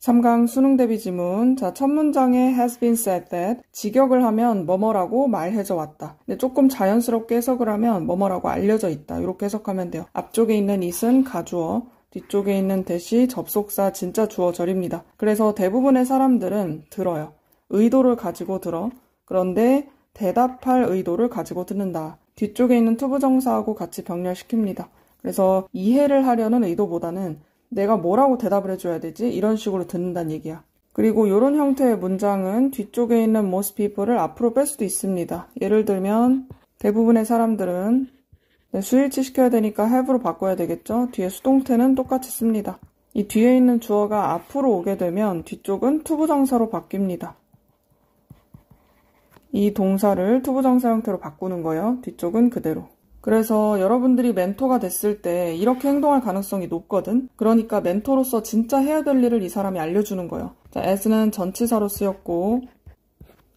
3강 수능 대비 지문. 자, 첫 문장에 has been said that 직역을 하면 뭐뭐라고 말해져 왔다. 근데 조금 자연스럽게 해석을 하면 뭐뭐라고 알려져 있다. 이렇게 해석하면 돼요. 앞쪽에 있는 it은 가주어, 뒤쪽에 있는 that이 접속사 진짜 주어절입니다. 그래서 대부분의 사람들은 들어요. 의도를 가지고 들어. 그런데 대답할 의도를 가지고 듣는다. 뒤쪽에 있는 투부정사하고 같이 병렬시킵니다. 그래서 이해를 하려는 의도보다는 내가 뭐라고 대답을 해줘야 되지? 이런 식으로 듣는다는 얘기야. 그리고 이런 형태의 문장은 뒤쪽에 있는 most people을 앞으로 뺄 수도 있습니다. 예를 들면 대부분의 사람들은 수일치 시켜야 되니까 have로 바꿔야 되겠죠? 뒤에 수동태는 똑같이 씁니다. 이 뒤에 있는 주어가 앞으로 오게 되면 뒤쪽은 투부정사로 바뀝니다. 이 동사를 투부정사 형태로 바꾸는 거예요. 뒤쪽은 그대로. 그래서 여러분들이 멘토가 됐을 때 이렇게 행동할 가능성이 높거든. 그러니까 멘토로서 진짜 해야 될 일을 이 사람이 알려주는 거예요. 자, as는 전치사로 쓰였고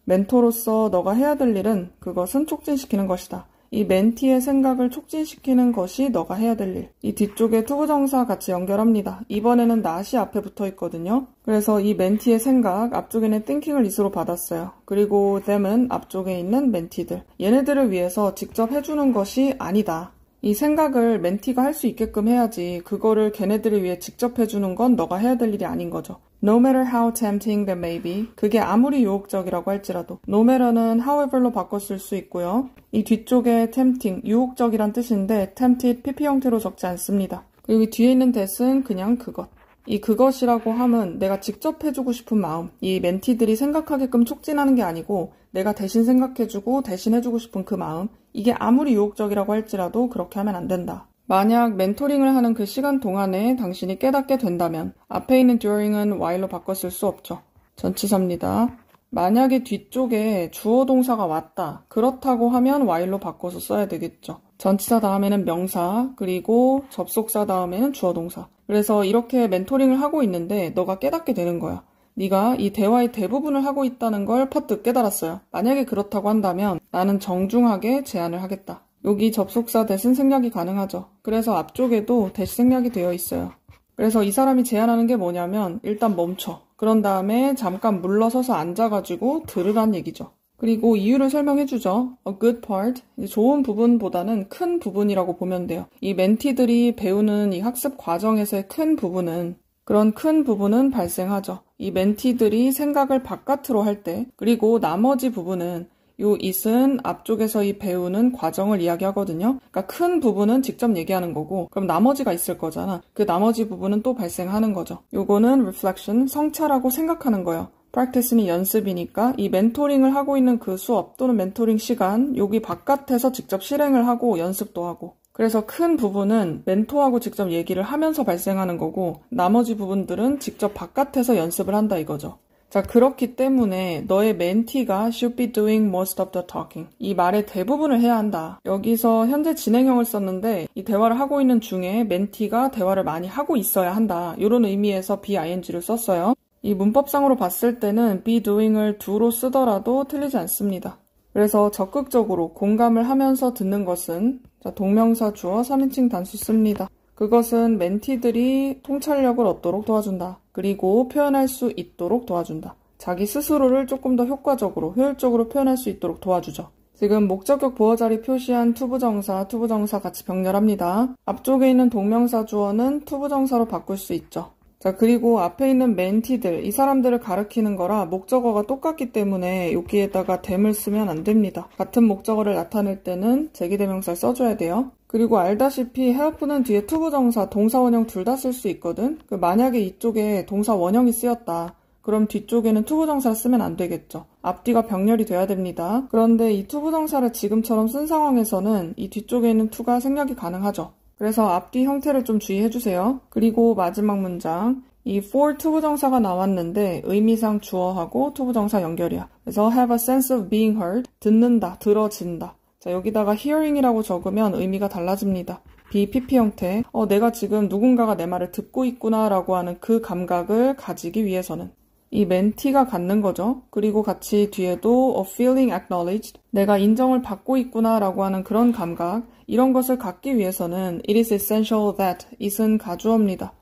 멘토로서 너가 해야 될 일은 그것은 촉진시키는 것이다. 이 멘티의 생각을 촉진시키는 것이 너가 해야 될 일. 이 뒤쪽에 투부정사 같이 연결합니다. 이번에는 not이 앞에 붙어 있거든요. 그래서 이 멘티의 생각, 앞쪽에는 thinking을 is로 받았어요. 그리고 them은 앞쪽에 있는 멘티들. 얘네들을 위해서 직접 해주는 것이 아니다. 이 생각을 멘티가 할 수 있게끔 해야지 그거를 걔네들을 위해 직접 해주는 건 너가 해야 될 일이 아닌 거죠. No matter how tempting that may be. 그게 아무리 유혹적이라고 할지라도. No matter는 however로 바꿔 쓸 수 있고요. 이 뒤쪽에 tempting, 유혹적이란 뜻인데 tempted pp 형태로 적지 않습니다. 그리고 이 뒤에 있는 that은 그냥 그것. 이 그것이라고 함은 내가 직접 해주고 싶은 마음. 이 멘티들이 생각하게끔 촉진하는 게 아니고 내가 대신 생각해주고 대신 해주고 싶은 그 마음. 이게 아무리 유혹적이라고 할지라도 그렇게 하면 안 된다. 만약 멘토링을 하는 그 시간 동안에 당신이 깨닫게 된다면 앞에 있는 during은 while로 바꿔 쓸 수 없죠. 전치사입니다. 만약에 뒤쪽에 주어 동사가 왔다. 그렇다고 하면 while로 바꿔서 써야 되겠죠. 전치사 다음에는 명사, 그리고 접속사 다음에는 주어 동사. 그래서 이렇게 멘토링을 하고 있는데 너가 깨닫게 되는 거야. 네가 이 대화의 대부분을 하고 있다는 걸 퍼뜩 깨달았어요. 만약에 그렇다고 한다면 나는 정중하게 제안을 하겠다. 여기 접속사 that은 생략이 가능하죠. 그래서 앞쪽에도 that 생략이 되어 있어요. 그래서 이 사람이 제안하는 게 뭐냐면 일단 멈춰. 그런 다음에 잠깐 물러서서 앉아가지고 들으란 얘기죠. 그리고 이유를 설명해주죠. A good part, 좋은 부분보다는 큰 부분이라고 보면 돼요. 이 멘티들이 배우는 이 학습 과정에서의 큰 부분은 그런 큰 부분은 발생하죠. 이 멘티들이 생각을 바깥으로 할 때, 그리고 나머지 부분은 요 it은 앞쪽에서 이 배우는 과정을 이야기하거든요. 그러니까 큰 부분은 직접 얘기하는 거고 그럼 나머지가 있을 거잖아. 그 나머지 부분은 또 발생하는 거죠. 요거는 reflection, 성찰하고 생각하는 거예요. practice는 연습이니까 이 멘토링을 하고 있는 그 수업 또는 멘토링 시간 여기 바깥에서 직접 실행을 하고 연습도 하고 그래서 큰 부분은 멘토하고 직접 얘기를 하면서 발생하는 거고 나머지 부분들은 직접 바깥에서 연습을 한다 이거죠. 자, 그렇기 때문에 너의 멘티가 should be doing most of the talking. 이 말의 대부분을 해야 한다. 여기서 현재 진행형을 썼는데 이 대화를 하고 있는 중에 멘티가 대화를 많이 하고 있어야 한다. 이런 의미에서 be-ing를 썼어요. 이 문법상으로 봤을 때는 be doing을 do로 쓰더라도 틀리지 않습니다. 그래서 적극적으로 공감을 하면서 듣는 것은 자, 동명사 주어 3인칭 단수 씁니다. 그것은 멘티들이 통찰력을 얻도록 도와준다. 그리고 표현할 수 있도록 도와준다. 자기 스스로를 조금 더 효과적으로, 효율적으로 표현할 수 있도록 도와주죠. 지금 목적격 보어 자리 표시한 투부정사 같이 병렬합니다. 앞쪽에 있는 동명사 주어는 투부정사로 바꿀 수 있죠. 자, 그리고 앞에 있는 멘티들, 이 사람들을 가리키는 거라 목적어가 똑같기 때문에 여기에다가 them을 쓰면 안 됩니다. 같은 목적어를 나타낼 때는 제기대명사를 써줘야 돼요. 그리고 알다시피 help는 뒤에 투부정사, 동사 원형 둘 다 쓸 수 있거든. 만약에 이쪽에 동사 원형이 쓰였다. 그럼 뒤쪽에는 투부정사를 쓰면 안 되겠죠. 앞뒤가 병렬이 돼야 됩니다. 그런데 이 투부정사를 지금처럼 쓴 상황에서는 이 뒤쪽에 있는 to가 생략이 가능하죠. 그래서 앞뒤 형태를 좀 주의해주세요. 그리고 마지막 문장. 이 for 투부정사가 나왔는데 의미상 주어하고 투부정사 연결이야. 그래서 have a sense of being heard. 듣는다, 들어진다. 자, 여기다가 hearing이라고 적으면 의미가 달라집니다. BPP 형태. 내가 지금 누군가가 내 말을 듣고 있구나 라고 하는 그 감각을 가지기 위해서는 이 멘티가 갖는 거죠. 그리고 같이 뒤에도 a feeling acknowledged. 내가 인정을 받고 있구나 라고 하는 그런 감각. 이런 것을 갖기 위해서는 it is essential that it은 가주어입니다.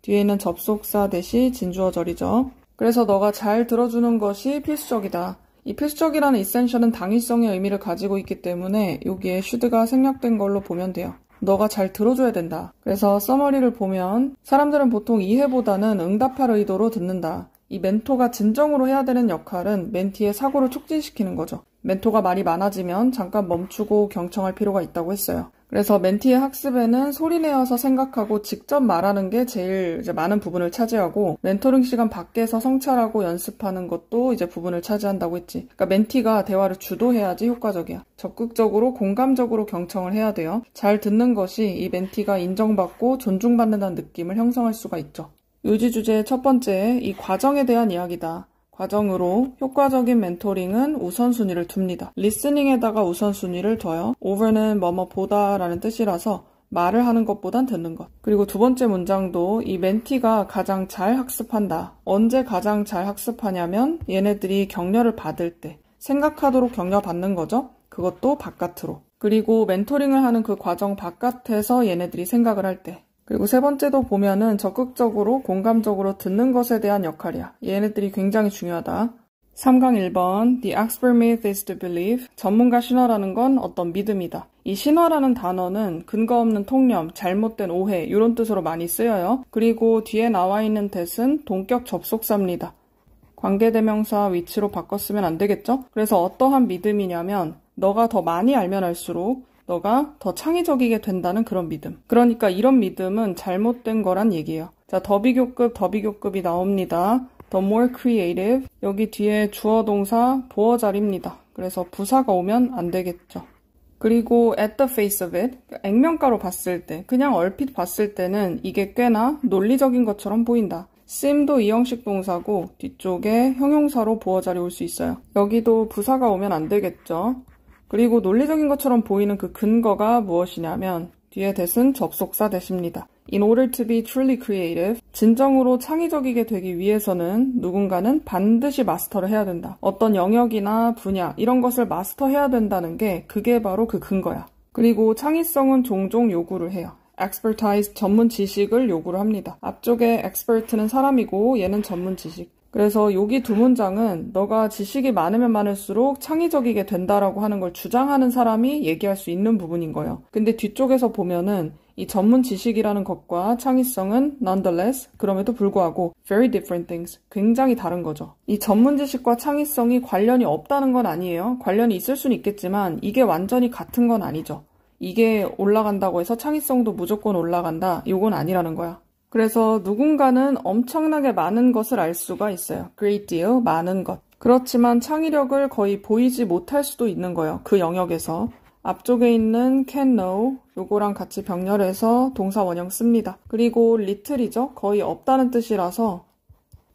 뒤에는 접속사 대시 진주어절이죠. 그래서 너가 잘 들어주는 것이 필수적이다. 이 필수적이라는 essential은 당위성의 의미를 가지고 있기 때문에 여기에 should가 생략된 걸로 보면 돼요. 너가 잘 들어줘야 된다. 그래서 서머리를 보면 사람들은 보통 이해보다는 응답할 의도로 듣는다. 이 멘토가 진정으로 해야 되는 역할은 멘티의 사고를 촉진시키는 거죠. 멘토가 말이 많아지면 잠깐 멈추고 경청할 필요가 있다고 했어요. 그래서 멘티의 학습에는 소리내어서 생각하고 직접 말하는 게 제일 이제 많은 부분을 차지하고 멘토링 시간 밖에서 성찰하고 연습하는 것도 이제 부분을 차지한다고 했지. 그러니까 멘티가 대화를 주도해야지 효과적이야. 적극적으로 공감적으로 경청을 해야 돼요. 잘 듣는 것이 이 멘티가 인정받고 존중받는다는 느낌을 형성할 수가 있죠. 요지 주제의 첫 번째, 이 과정에 대한 이야기다. 과정으로 효과적인 멘토링은 우선순위를 둡니다. 리스닝에다가 우선순위를 둬요. over는 뭐뭐 보다 라는 뜻이라서 말을 하는 것보단 듣는 것. 그리고 두 번째 문장도 이 멘티가 가장 잘 학습한다. 언제 가장 잘 학습하냐면 얘네들이 격려를 받을 때. 생각하도록 격려 받는 거죠. 그것도 바깥으로. 그리고 멘토링을 하는 그 과정 바깥에서 얘네들이 생각을 할 때. 그리고 세 번째도 보면은 적극적으로 공감적으로 듣는 것에 대한 역할이야. 얘네들이 굉장히 중요하다. 3강 1번 The expert myth is to believe. 전문가 신화라는 건 어떤 믿음이다. 이 신화라는 단어는 근거 없는 통념, 잘못된 오해 이런 뜻으로 많이 쓰여요. 그리고 뒤에 나와 있는 that은 동격 접속사입니다. 관계대명사 위치로 바꿨으면 안 되겠죠? 그래서 어떠한 믿음이냐면 너가 더 많이 알면 알수록 너가 더 창의적이게 된다는 그런 믿음. 그러니까 이런 믿음은 잘못된 거란 얘기예요. 자, 더 비교급이 나옵니다. The more creative. 여기 뒤에 주어 동사 보어자리입니다. 그래서 부사가 오면 안 되겠죠. 그리고 at the face of it. 액면가로 봤을 때, 그냥 얼핏 봤을 때는 이게 꽤나 논리적인 것처럼 보인다. seem도 이형식 동사고 뒤쪽에 형용사로 보어자리 올 수 있어요. 여기도 부사가 오면 안 되겠죠. 그리고 논리적인 것처럼 보이는 그 근거가 무엇이냐면 뒤에 that은 접속사 that입니다. In order to be truly creative, 진정으로 창의적이게 되기 위해서는 누군가는 반드시 마스터를 해야 된다. 어떤 영역이나 분야 이런 것을 마스터해야 된다는 게 그게 바로 그 근거야. 그리고 창의성은 종종 요구를 해요. expertise, 전문 지식을 요구를 합니다. 앞쪽에 expert는 사람이고 얘는 전문 지식. 그래서 여기 두 문장은 너가 지식이 많으면 많을수록 창의적이게 된다라고 하는 걸 주장하는 사람이 얘기할 수 있는 부분인 거예요. 근데 뒤쪽에서 보면은 이 전문 지식이라는 것과 창의성은 nonetheless, 그럼에도 불구하고 very different things, 굉장히 다른 거죠. 이 전문 지식과 창의성이 관련이 없다는 건 아니에요. 관련이 있을 수는 있겠지만 이게 완전히 같은 건 아니죠. 이게 올라간다고 해서 창의성도 무조건 올라간다, 이건 아니라는 거야. 그래서 누군가는 엄청나게 많은 것을 알 수가 있어요. great deal, 많은 것. 그렇지만 창의력을 거의 보이지 못할 수도 있는 거예요. 그 영역에서. 앞쪽에 있는 can know, 요거랑 같이 병렬해서 동사 원형 씁니다. 그리고 little이죠. 거의 없다는 뜻이라서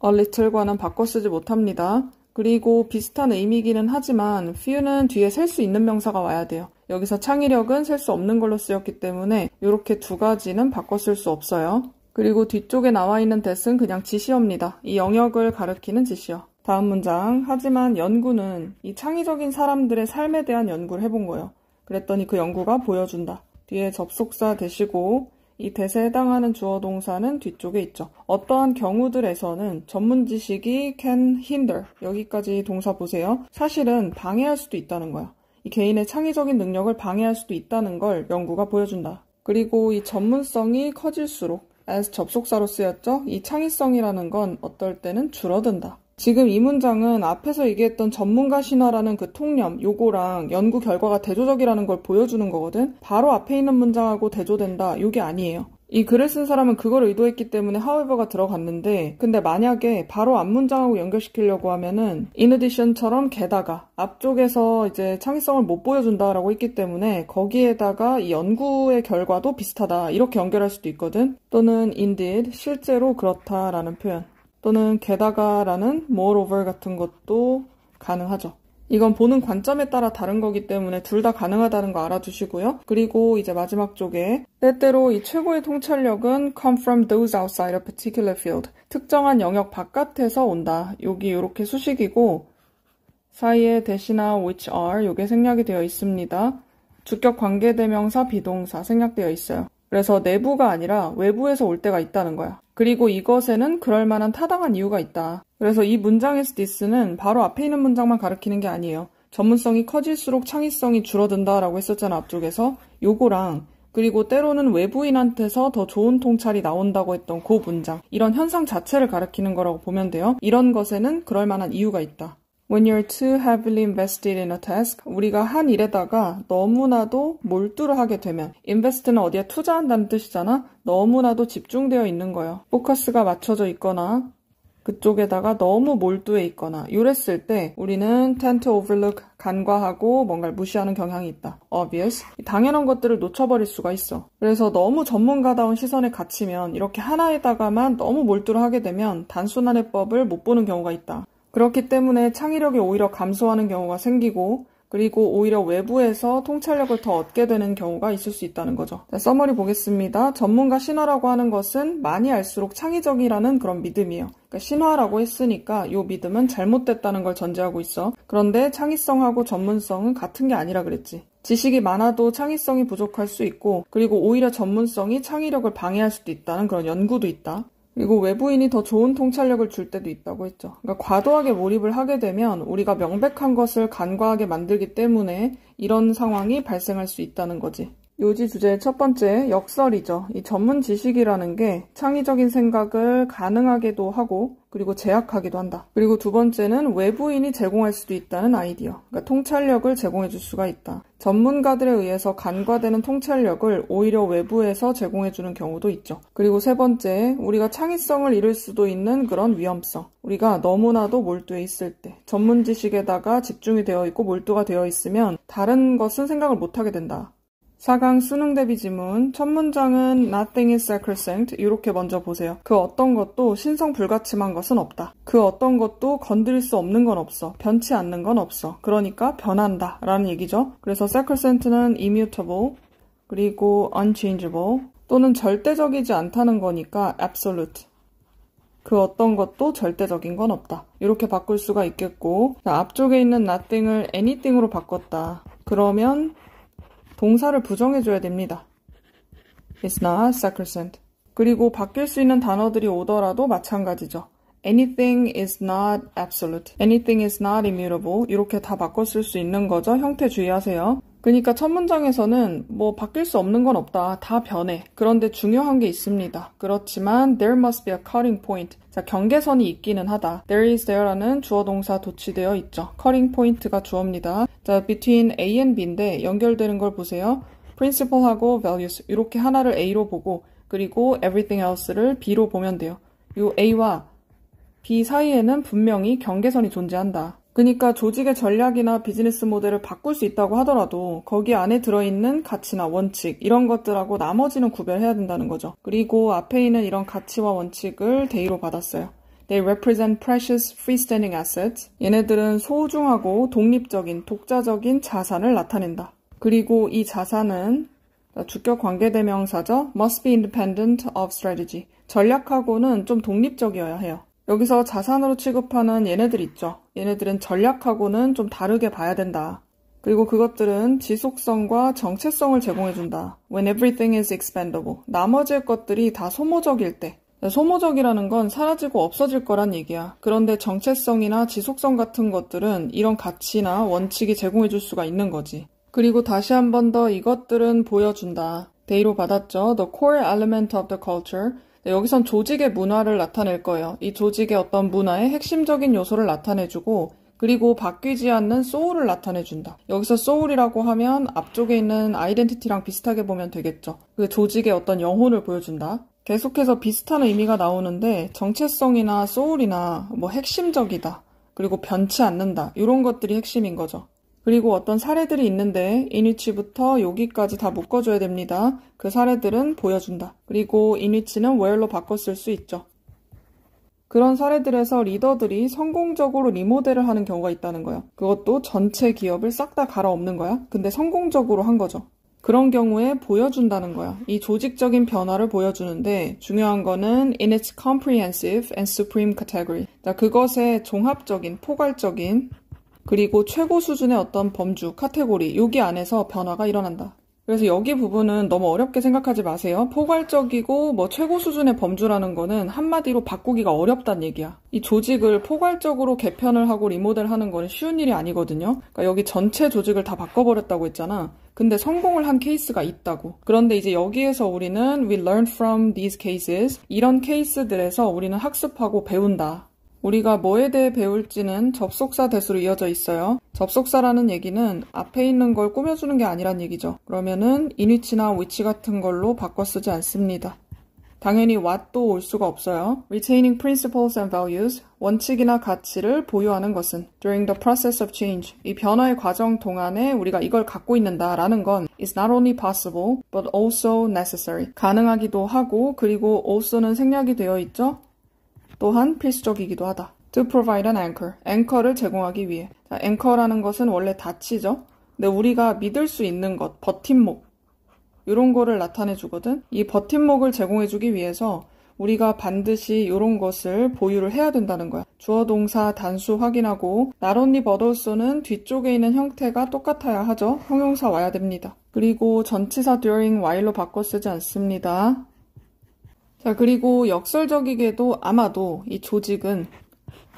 a little과는 바꿔 쓰지 못합니다. 그리고 비슷한 의미기는 하지만 few는 뒤에 셀 수 있는 명사가 와야 돼요. 여기서 창의력은 셀 수 없는 걸로 쓰였기 때문에 이렇게 두 가지는 바꿔 쓸 수 없어요. 그리고 뒤쪽에 나와 있는 that은 그냥 지시어입니다. 이 영역을 가리키는 지시어. 다음 문장. 하지만 연구는 이 창의적인 사람들의 삶에 대한 연구를 해본 거예요. 그랬더니 그 연구가 보여준다. 뒤에 접속사 that이고 이 that에 해당하는 주어 동사는 뒤쪽에 있죠. 어떠한 경우들에서는 전문 지식이 can hinder. 여기까지 동사 보세요. 사실은 방해할 수도 있다는 거야. 이 개인의 창의적인 능력을 방해할 수도 있다는 걸 연구가 보여준다. 그리고 이 전문성이 커질수록 as 접속사로 쓰였죠. 이 창의성이라는 건 어떨 때는 줄어든다. 지금 이 문장은 앞에서 얘기했던 전문가 신화라는 그 통념, 요거랑 연구 결과가 대조적이라는 걸 보여주는 거거든. 바로 앞에 있는 문장하고 대조된다, 요게 아니에요. 이 글을 쓴 사람은 그걸 의도했기 때문에 however가 들어갔는데, 근데 만약에 바로 앞 문장하고 연결시키려고 하면은 in addition처럼 게다가 앞쪽에서 이제 창의성을 못 보여준다라고 했기 때문에 거기에다가 이 연구의 결과도 비슷하다 이렇게 연결할 수도 있거든. 또는 indeed 실제로 그렇다라는 표현, 또는 게다가라는 moreover 같은 것도 가능하죠. 이건 보는 관점에 따라 다른 거기 때문에 둘 다 가능하다는 거 알아두시고요. 그리고 이제 마지막 쪽에 때때로 이 최고의 통찰력은 come from those outside a particular field. 특정한 영역 바깥에서 온다. 여기 이렇게 수식이고 사이에 that이나 which are 요게 생략이 되어 있습니다. 주격 관계대명사 비동사 생략되어 있어요. 그래서 내부가 아니라 외부에서 올 때가 있다는 거야. 그리고 이것에는 그럴 만한 타당한 이유가 있다. 그래서 이 문장에서 this는 바로 앞에 있는 문장만 가리키는 게 아니에요. 전문성이 커질수록 창의성이 줄어든다라고 했었잖아, 앞쪽에서. 요거랑 그리고 때로는 외부인한테서 더 좋은 통찰이 나온다고 했던 그 문장. 이런 현상 자체를 가리키는 거라고 보면 돼요. 이런 것에는 그럴 만한 이유가 있다. When you're too heavily invested in a task, 우리가 한 일에다가 너무나도 몰두를 하게 되면, invest는 어디에 투자한다는 뜻이잖아? 너무나도 집중되어 있는 거예요. 포커스가 맞춰져 있거나 그쪽에다가 너무 몰두해 있거나 이랬을 때 우리는 tend to overlook, 간과하고 뭔가를 무시하는 경향이 있다. obvious. 당연한 것들을 놓쳐버릴 수가 있어. 그래서 너무 전문가다운 시선에 갇히면 이렇게 하나에다가만 너무 몰두를 하게 되면 단순한 해법을 못 보는 경우가 있다. 그렇기 때문에 창의력이 오히려 감소하는 경우가 생기고 그리고 오히려 외부에서 통찰력을 더 얻게 되는 경우가 있을 수 있다는 거죠. 자, 서머리 보겠습니다. 전문가 신화라고 하는 것은 많이 알수록 창의적이라는 그런 믿음이에요. 그러니까 신화라고 했으니까 이 믿음은 잘못됐다는 걸 전제하고 있어. 그런데 창의성하고 전문성은 같은 게 아니라 그랬지. 지식이 많아도 창의성이 부족할 수 있고 그리고 오히려 전문성이 창의력을 방해할 수도 있다는 그런 연구도 있다. 그리고 외부인이 더 좋은 통찰력을 줄 때도 있다고 했죠. 그러니까 과도하게 몰입을 하게 되면 우리가 명백한 것을 간과하게 만들기 때문에 이런 상황이 발생할 수 있다는 거지. 요지 주제의 첫 번째, 역설이죠. 이 전문 지식이라는 게 창의적인 생각을 가능하게도 하고 그리고 제약하기도 한다. 그리고 두 번째는 외부인이 제공할 수도 있다는 아이디어. 그러니까 통찰력을 제공해 줄 수가 있다. 전문가들에 의해서 간과되는 통찰력을 오히려 외부에서 제공해 주는 경우도 있죠. 그리고 세 번째, 우리가 창의성을 잃을 수도 있는 그런 위험성. 우리가 너무나도 몰두해 있을 때, 전문 지식에다가 집중이 되어 있고 몰두가 되어 있으면 다른 것은 생각을 못하게 된다. 4강 수능 대비 지문, 첫 문장은 Nothing is sacrosanct 이렇게 먼저 보세요. 그 어떤 것도 신성 불가침한 것은 없다. 그 어떤 것도 건드릴 수 없는 건 없어. 변치 않는 건 없어. 그러니까 변한다 라는 얘기죠. 그래서 sacrosant는 immutable, 그리고 unchangeable, 또는 절대적이지 않다는 거니까 absolute. 그 어떤 것도 절대적인 건 없다. 이렇게 바꿀 수가 있겠고, 자, 앞쪽에 있는 nothing을 anything으로 바꿨다. 그러면 동사를 부정해줘야 됩니다. It's not sacrosanct. 그리고 바뀔 수 있는 단어들이 오더라도 마찬가지죠. Anything is not absolute. Anything is not immutable. 이렇게 다 바꿨을 수 있는 거죠. 형태 주의하세요. 그러니까 첫 문장에서는 뭐 바뀔 수 없는 건 없다. 다 변해. 그런데 중요한 게 있습니다. 그렇지만 there must be a cutting point. 자, 경계선이 있기는 하다. There is there라는 주어 동사 도치되어 있죠. cutting point가 주어입니다. 자, between A and B인데 연결되는 걸 보세요. principle하고 values 이렇게 하나를 A로 보고 그리고 everything else를 B로 보면 돼요. 이 A와 B 사이에는 분명히 경계선이 존재한다. 그러니까 조직의 전략이나 비즈니스 모델을 바꿀 수 있다고 하더라도 거기 안에 들어있는 가치나 원칙 이런 것들하고 나머지는 구별해야 된다는 거죠. 그리고 앞에 있는 이런 가치와 원칙을 대의로 받았어요. They represent precious freestanding assets. 얘네들은 소중하고 독립적인, 독자적인 자산을 나타낸다. 그리고 이 자산은 주격 관계대명사죠. Must be independent of strategy. 전략하고는 좀 독립적이어야 해요. 여기서 자산으로 취급하는 얘네들 있죠. 얘네들은 전략하고는 좀 다르게 봐야 된다. 그리고 그것들은 지속성과 정체성을 제공해준다. When everything is expendable. 나머지 것들이 다 소모적일 때. 소모적이라는 건 사라지고 없어질 거란 얘기야. 그런데 정체성이나 지속성 같은 것들은 이런 가치나 원칙이 제공해줄 수가 있는 거지. 그리고 다시 한 번 더 이것들은 보여준다. 대의로 받았죠. The core element of the culture. 여기선 조직의 문화를 나타낼 거예요. 이 조직의 어떤 문화의 핵심적인 요소를 나타내주고 그리고 바뀌지 않는 소울을 나타내준다. 여기서 소울이라고 하면 앞쪽에 있는 아이덴티티랑 비슷하게 보면 되겠죠. 그 조직의 어떤 영혼을 보여준다. 계속해서 비슷한 의미가 나오는데 정체성이나 소울이나 뭐 핵심적이다. 그리고 변치 않는다. 이런 것들이 핵심인 거죠. 그리고 어떤 사례들이 있는데 인위치부터 여기까지 다 묶어줘야 됩니다. 그 사례들은 보여준다. 그리고 인위치는 where로 바꿨을 수 있죠. 그런 사례들에서 리더들이 성공적으로 리모델을 하는 경우가 있다는 거예요. 그것도 전체 기업을 싹 다 갈아엎는 거야. 근데 성공적으로 한 거죠. 그런 경우에 보여준다는 거야. 이 조직적인 변화를 보여주는데 중요한 거는 in its comprehensive and supreme category. 자, 그것의 종합적인, 포괄적인 그리고 최고 수준의 어떤 범주, 카테고리, 여기 안에서 변화가 일어난다. 그래서 여기 부분은 너무 어렵게 생각하지 마세요. 포괄적이고 최고 수준의 범주라는 거는 한마디로 바꾸기가 어렵단 얘기야. 이 조직을 포괄적으로 개편을 하고 리모델하는 거는 쉬운 일이 아니거든요. 그러니까 여기 전체 조직을 다 바꿔버렸다고 했잖아. 근데 성공을 한 케이스가 있다고. 그런데 이제 여기에서 우리는 we learn from these cases. 이런 케이스들에서 우리는 학습하고 배운다. 우리가 뭐에 대해 배울지는 접속사 대수로 이어져 있어요. 접속사라는 얘기는 앞에 있는 걸 꾸며주는 게 아니란 얘기죠. 그러면은 in which나 which 같은 걸로 바꿔 쓰지 않습니다. 당연히 what도 올 수가 없어요. Retaining principles and values, 원칙이나 가치를 보유하는 것은 during the process of change, 이 변화의 과정 동안에 우리가 이걸 갖고 있는다라는 건 is not only possible, but also necessary. 가능하기도 하고 그리고 also는 생략이 되어 있죠. 또한 필수적이기도 하다. To provide an anchor. 앵커를 제공하기 위해. 자, 앵커라는 것은 원래 닫히죠. 근데 우리가 믿을 수 있는 것, 버팀목. 이런 거를 나타내 주거든. 이 버팀목을 제공해 주기 위해서 우리가 반드시 이런 것을 보유를 해야 된다는 거야. 주어 동사 단수 확인하고 not only but also는 뒤쪽에 있는 형태가 똑같아야 하죠. 형용사 와야 됩니다. 그리고 전치사 during while로 바꿔 쓰지 않습니다. 자, 그리고 역설적이게도 아마도 이 조직은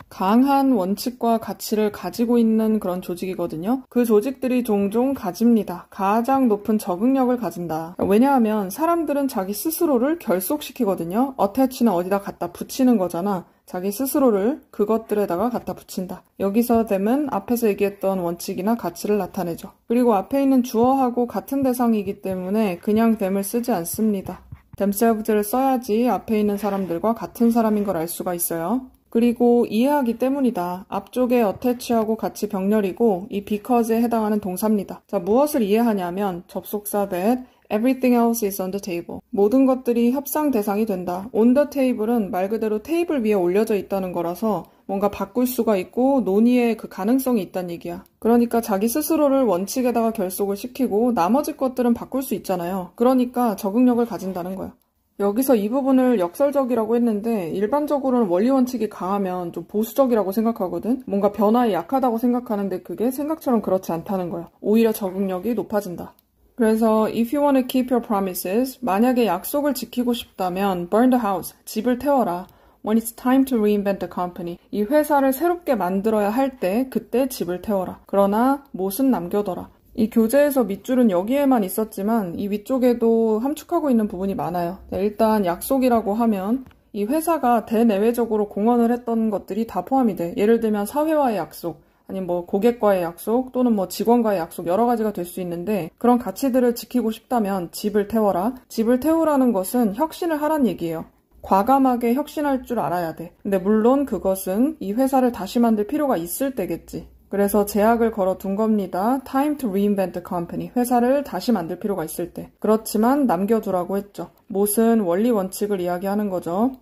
강한 원칙과 가치를 가지고 있는 그런 조직이거든요. 그 조직들이 종종 가집니다. 가장 높은 적응력을 가진다. 왜냐하면 사람들은 자기 스스로를 결속시키거든요. attach는 어디다 갖다 붙이는 거잖아. 자기 스스로를 그것들에다가 갖다 붙인다. 여기서 them은 앞에서 얘기했던 원칙이나 가치를 나타내죠. 그리고 앞에 있는 주어하고 같은 대상이기 때문에 그냥 them을 쓰지 않습니다. themselves를 써야지 앞에 있는 사람들과 같은 사람인 걸 알 수가 있어요. 그리고 이해하기 때문이다. 앞쪽에 attach하고 같이 병렬이고 이 because에 해당하는 동사입니다. 자, 무엇을 이해하냐면 접속사 that everything else is on the table. 모든 것들이 협상 대상이 된다. on the table은 말 그대로 테이블 위에 올려져 있다는 거라서 뭔가 바꿀 수가 있고 논의의 그 가능성이 있다는 얘기야. 그러니까 자기 스스로를 원칙에다가 결속을 시키고 나머지 것들은 바꿀 수 있잖아요. 그러니까 적응력을 가진다는 거야. 여기서 이 부분을 역설적이라고 했는데 일반적으로는 원리 원칙이 강하면 좀 보수적이라고 생각하거든. 뭔가 변화에 약하다고 생각하는데 그게 생각처럼 그렇지 않다는 거야. 오히려 적응력이 높아진다. 그래서 if you want to keep your promises, 만약에 약속을 지키고 싶다면 burn the house, 집을 태워라. When it's time to reinvent the company, 이 회사를 새롭게 만들어야 할 때 그때 집을 태워라. 그러나 못은 남겨둬라. 이 교재에서 밑줄은 여기에만 있었지만 이 위쪽에도 함축하고 있는 부분이 많아요. 일단 약속이라고 하면 이 회사가 대내외적으로 공헌을 했던 것들이 다 포함이 돼. 예를 들면 사회와의 약속, 아니면 고객과의 약속, 또는 직원과의 약속 여러 가지가 될 수 있는데 그런 가치들을 지키고 싶다면 집을 태워라. 집을 태우라는 것은 혁신을 하란 얘기예요. 과감하게 혁신할 줄 알아야 돼. 근데 물론 그것은 이 회사를 다시 만들 필요가 있을 때겠지. 그래서 제약을 걸어둔 겁니다. Time to reinvent the company. 회사를 다시 만들 필요가 있을 때. 그렇지만 남겨두라고 했죠. 못은 원리 원칙을 이야기하는 거죠.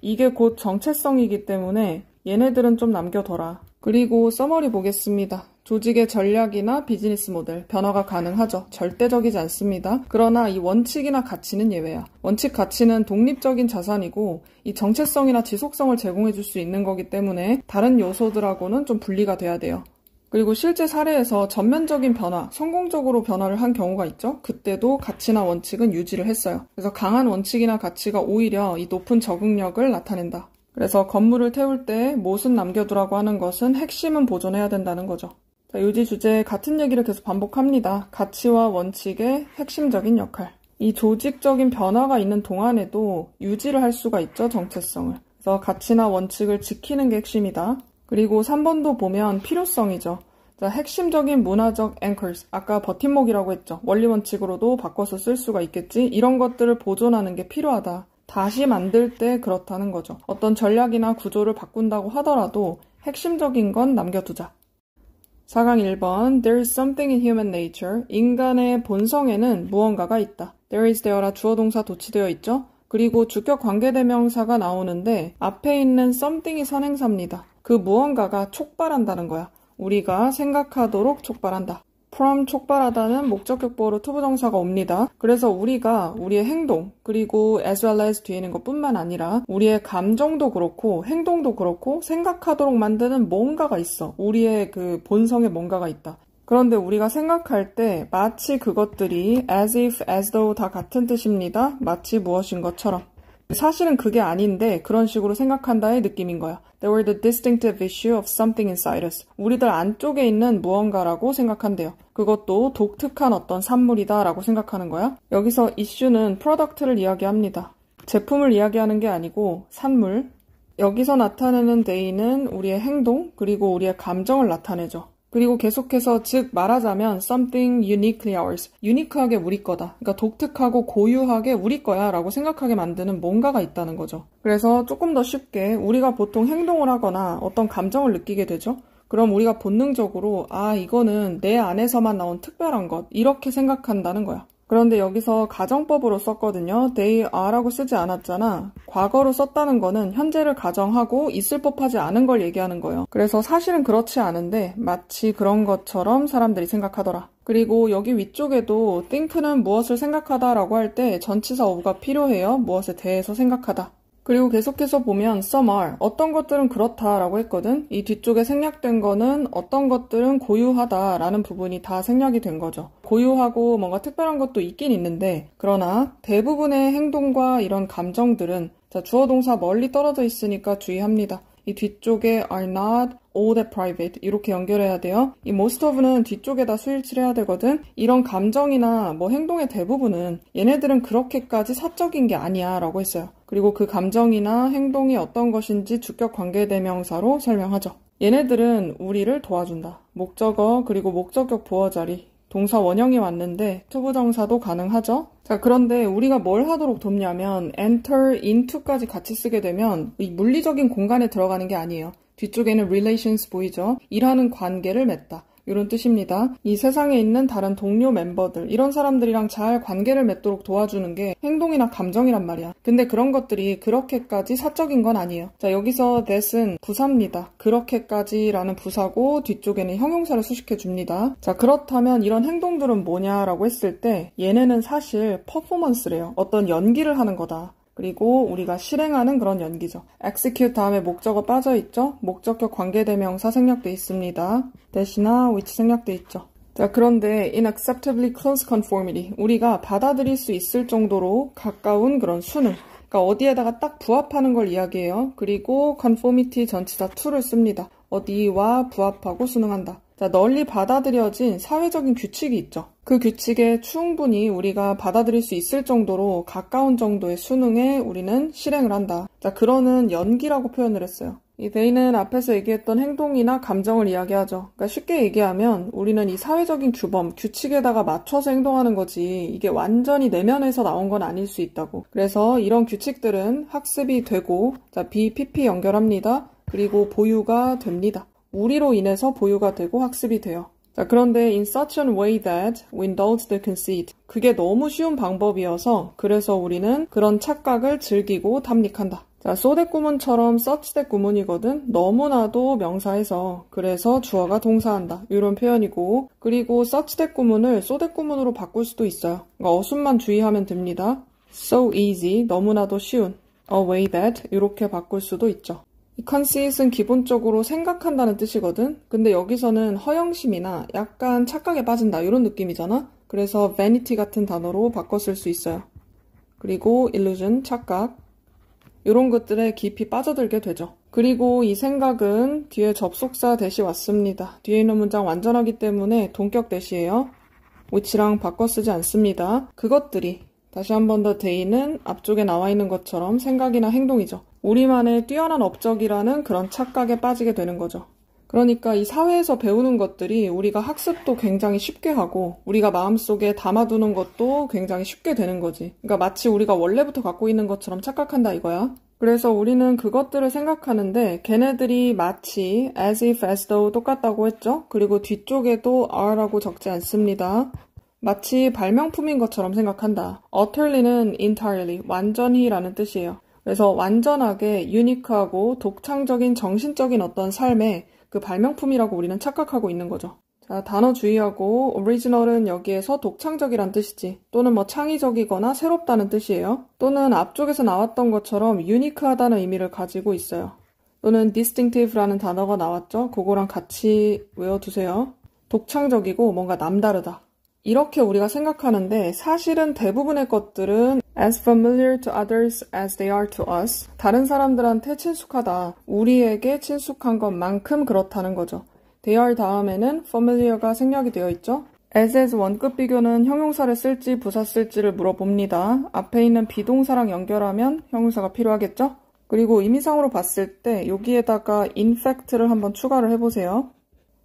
이게 곧 정체성이기 때문에 얘네들은 좀 남겨둬라. 그리고 서머리 보겠습니다. 조직의 전략이나 비즈니스 모델, 변화가 가능하죠. 절대적이지 않습니다. 그러나 이 원칙이나 가치는 예외야. 원칙 가치는 독립적인 자산이고 이 정체성이나 지속성을 제공해 줄 수 있는 거기 때문에 다른 요소들하고는 좀 분리가 돼야 돼요. 그리고 실제 사례에서 전면적인 변화, 성공적으로 변화를 한 경우가 있죠. 그때도 가치나 원칙은 유지를 했어요. 그래서 강한 원칙이나 가치가 오히려 이 높은 적응력을 나타낸다. 그래서 건물을 태울 때 못은 남겨두라고 하는 것은 핵심은 보존해야 된다는 거죠. 자, 요지 주제 같은 얘기를 계속 반복합니다. 가치와 원칙의 핵심적인 역할. 이 조직적인 변화가 있는 동안에도 유지를 할 수가 있죠, 정체성을. 그래서 가치나 원칙을 지키는 게 핵심이다. 그리고 3번도 보면 필요성이죠. 자, 핵심적인 문화적 anchors, 아까 버팀목이라고 했죠. 원리 원칙으로도 바꿔서 쓸 수가 있겠지. 이런 것들을 보존하는 게 필요하다. 다시 만들 때 그렇다는 거죠. 어떤 전략이나 구조를 바꾼다고 하더라도 핵심적인 건 남겨두자. 4강 1번 There is something in human nature. 인간의 본성에는 무언가가 있다. There is there라 주어 동사 도치되어 있죠. 그리고 주격 관계대명사가 나오는데 앞에 있는 something이 선행사입니다. 그 무언가가 촉발한다는 거야. 우리가 생각하도록 촉발한다. from 촉발하다는 목적격보로 투부정사가 옵니다. 그래서 우리가 우리의 행동, 그리고 as well as 뒤에 있는 것뿐만 아니라 우리의 감정도 그렇고 행동도 그렇고 생각하도록 만드는 뭔가가 있어. 우리의 그 본성에 뭔가가 있다. 그런데 우리가 생각할 때 마치 그것들이 as if, as though 다 같은 뜻입니다. 마치 무엇인 것처럼. 사실은 그게 아닌데 그런 식으로 생각한다의 느낌인 거야. They were the distinctive issue of something inside us. 우리들 안쪽에 있는 무언가라고 생각한대요. 그것도 독특한 어떤 산물이다 라고 생각하는 거야. 여기서 issue는 product를 이야기합니다. 제품을 이야기하는 게 아니고 산물. 여기서 나타내는 they는 우리의 행동 그리고 우리의 감정을 나타내죠. 그리고 계속해서 즉 말하자면 something uniquely ours. 유니크하게 우리 거다. 그러니까 독특하고 고유하게 우리 거야 라고 생각하게 만드는 뭔가가 있다는 거죠. 그래서 조금 더 쉽게 우리가 보통 행동을 하거나 어떤 감정을 느끼게 되죠. 그럼 우리가 본능적으로 이거는 내 안에서만 나온 특별한 것 이렇게 생각한다는 거야. 그런데 여기서 가정법으로 썼거든요. they are라고 쓰지 않았잖아. 과거로 썼다는 거는 현재를 가정하고 있을 법하지 않은 걸 얘기하는 거예요. 그래서 사실은 그렇지 않은데 마치 그런 것처럼 사람들이 생각하더라. 그리고 여기 위쪽에도 think는 무엇을 생각하다라고 할 때 전치사 of가 필요해요. 무엇에 대해서 생각하다. 그리고 계속해서 보면 some are, 어떤 것들은 그렇다라고 했거든. 이 뒤쪽에 생략된 거는 어떤 것들은 고유하다라는 부분이 다 생략이 된 거죠. 고유하고 뭔가 특별한 것도 있긴 있는데 그러나 대부분의 행동과 이런 감정들은 주어 동사 멀리 떨어져 있으니까 주의합니다. 이 뒤쪽에 are not all that private 이렇게 연결해야 돼요. 이 most of는 뒤쪽에다 수일치를 해야 되거든. 이런 감정이나 뭐 행동의 대부분은 얘네들은 그렇게까지 사적인 게 아니야 라고 했어요. 그리고 그 감정이나 행동이 어떤 것인지 주격 관계대명사로 설명하죠. 얘네들은 우리를 도와준다. 목적어 그리고 목적격 보어 자리 동사 원형이 왔는데 투부정사도 가능하죠. 자, 그런데 우리가 뭘 하도록 돕냐면 enter into까지 같이 쓰게 되면 이 물리적인 공간에 들어가는 게 아니에요. 뒤쪽에는 relations 보이죠? 일하는 관계를 맺다. 이런 뜻입니다. 이 세상에 있는 다른 동료 멤버들, 이런 사람들이랑 잘 관계를 맺도록 도와주는 게 행동이나 감정이란 말이야. 근데 그런 것들이 그렇게까지 사적인 건 아니에요. 자, 여기서 that은 부사입니다. 그렇게까지라는 부사고 뒤쪽에는 형용사를 수식해 줍니다. 자, 그렇다면 이런 행동들은 뭐냐라고 했을 때 얘네는 사실 퍼포먼스래요. 어떤 연기를 하는 거다. 그리고 우리가 실행하는 그런 연기죠. execute 다음에 목적어 빠져있죠? 목적격 관계대명사 생략돼 있습니다. 대시나 which 생략돼 있죠. 자, 그런데 in acceptably close conformity 우리가 받아들일 수 있을 정도로 가까운 그런 수능 그러니까 어디에다가 딱 부합하는 걸 이야기해요. 그리고 conformity 전치사 to를 씁니다. 어디와 부합하고 수능한다. 자, 널리 받아들여진 사회적인 규칙이 있죠. 그 규칙에 충분히 우리가 받아들일 수 있을 정도로 가까운 정도의 수능에 우리는 실행을 한다. 자, 그러는 연기라고 표현을 했어요. 이 they는 앞에서 얘기했던 행동이나 감정을 이야기하죠. 그러니까 쉽게 얘기하면 우리는 이 사회적인 규범, 규칙에다가 맞춰서 행동하는 거지 이게 완전히 내면에서 나온 건 아닐 수 있다고. 그래서 이런 규칙들은 학습이 되고 자, BPP 연결합니다. 그리고 보유가 됩니다. 우리로 인해서 보유가 되고 학습이 돼요. 자, 그런데 in such a way that we indulge the conceit. 그게 너무 쉬운 방법이어서 그래서 우리는 그런 착각을 즐기고 탐닉한다. 자, so that 구문처럼 such that 구문이거든. 너무나도 명사에서 그래서 주어가 동사한다. 이런 표현이고 그리고 such that 구문을 so that 구문으로 바꿀 수도 있어요. 그러니까 어순만 주의하면 됩니다. So easy, 너무나도 쉬운. A way that 이렇게 바꿀 수도 있죠. 이 conceit은 기본적으로 생각한다는 뜻이거든. 근데 여기서는 허영심이나 약간 착각에 빠진다 이런 느낌이잖아. 그래서 vanity 같은 단어로 바꿔 쓸 수 있어요. 그리고 illusion, 착각 이런 것들에 깊이 빠져들게 되죠. 그리고 이 생각은 뒤에 접속사 대시 왔습니다. 뒤에 있는 문장 완전하기 때문에 동격 대시예요. which랑 바꿔 쓰지 않습니다. 그것들이 다시 한 번 더 they는 앞쪽에 나와 있는 것처럼 생각이나 행동이죠. 우리만의 뛰어난 업적이라는 그런 착각에 빠지게 되는 거죠. 그러니까 이 사회에서 배우는 것들이 우리가 학습도 굉장히 쉽게 하고 우리가 마음속에 담아두는 것도 굉장히 쉽게 되는 거지. 그러니까 마치 우리가 원래부터 갖고 있는 것처럼 착각한다 이거야. 그래서 우리는 그것들을 생각하는데 걔네들이 마치 as if, as though 똑같다고 했죠. 그리고 뒤쪽에도 are라고 적지 않습니다. 마치 발명품인 것처럼 생각한다. utterly는 entirely, 완전히라는 뜻이에요. 그래서 완전하게 유니크하고 독창적인 정신적인 어떤 삶의 그 발명품이라고 우리는 착각하고 있는 거죠. 자, 단어 주의하고 original은 여기에서 독창적이란 뜻이지 또는 뭐 창의적이거나 새롭다는 뜻이에요. 또는 앞쪽에서 나왔던 것처럼 유니크하다는 의미를 가지고 있어요. 또는 distinctive라는 단어가 나왔죠. 그거랑 같이 외워두세요. 독창적이고 뭔가 남다르다. 이렇게 우리가 생각하는데 사실은 대부분의 것들은 as familiar to others as they are to us. 다른 사람들한테 친숙하다. 우리에게 친숙한 것만큼 그렇다는 거죠. they are 다음에는 familiar가 생략이 되어 있죠. as 원급 비교는 형용사를 쓸지 부사 쓸지를 물어봅니다. 앞에 있는 비동사랑 연결하면 형용사가 필요하겠죠? 그리고 의미상으로 봤을 때 여기에다가 in fact를 한번 추가를 해보세요.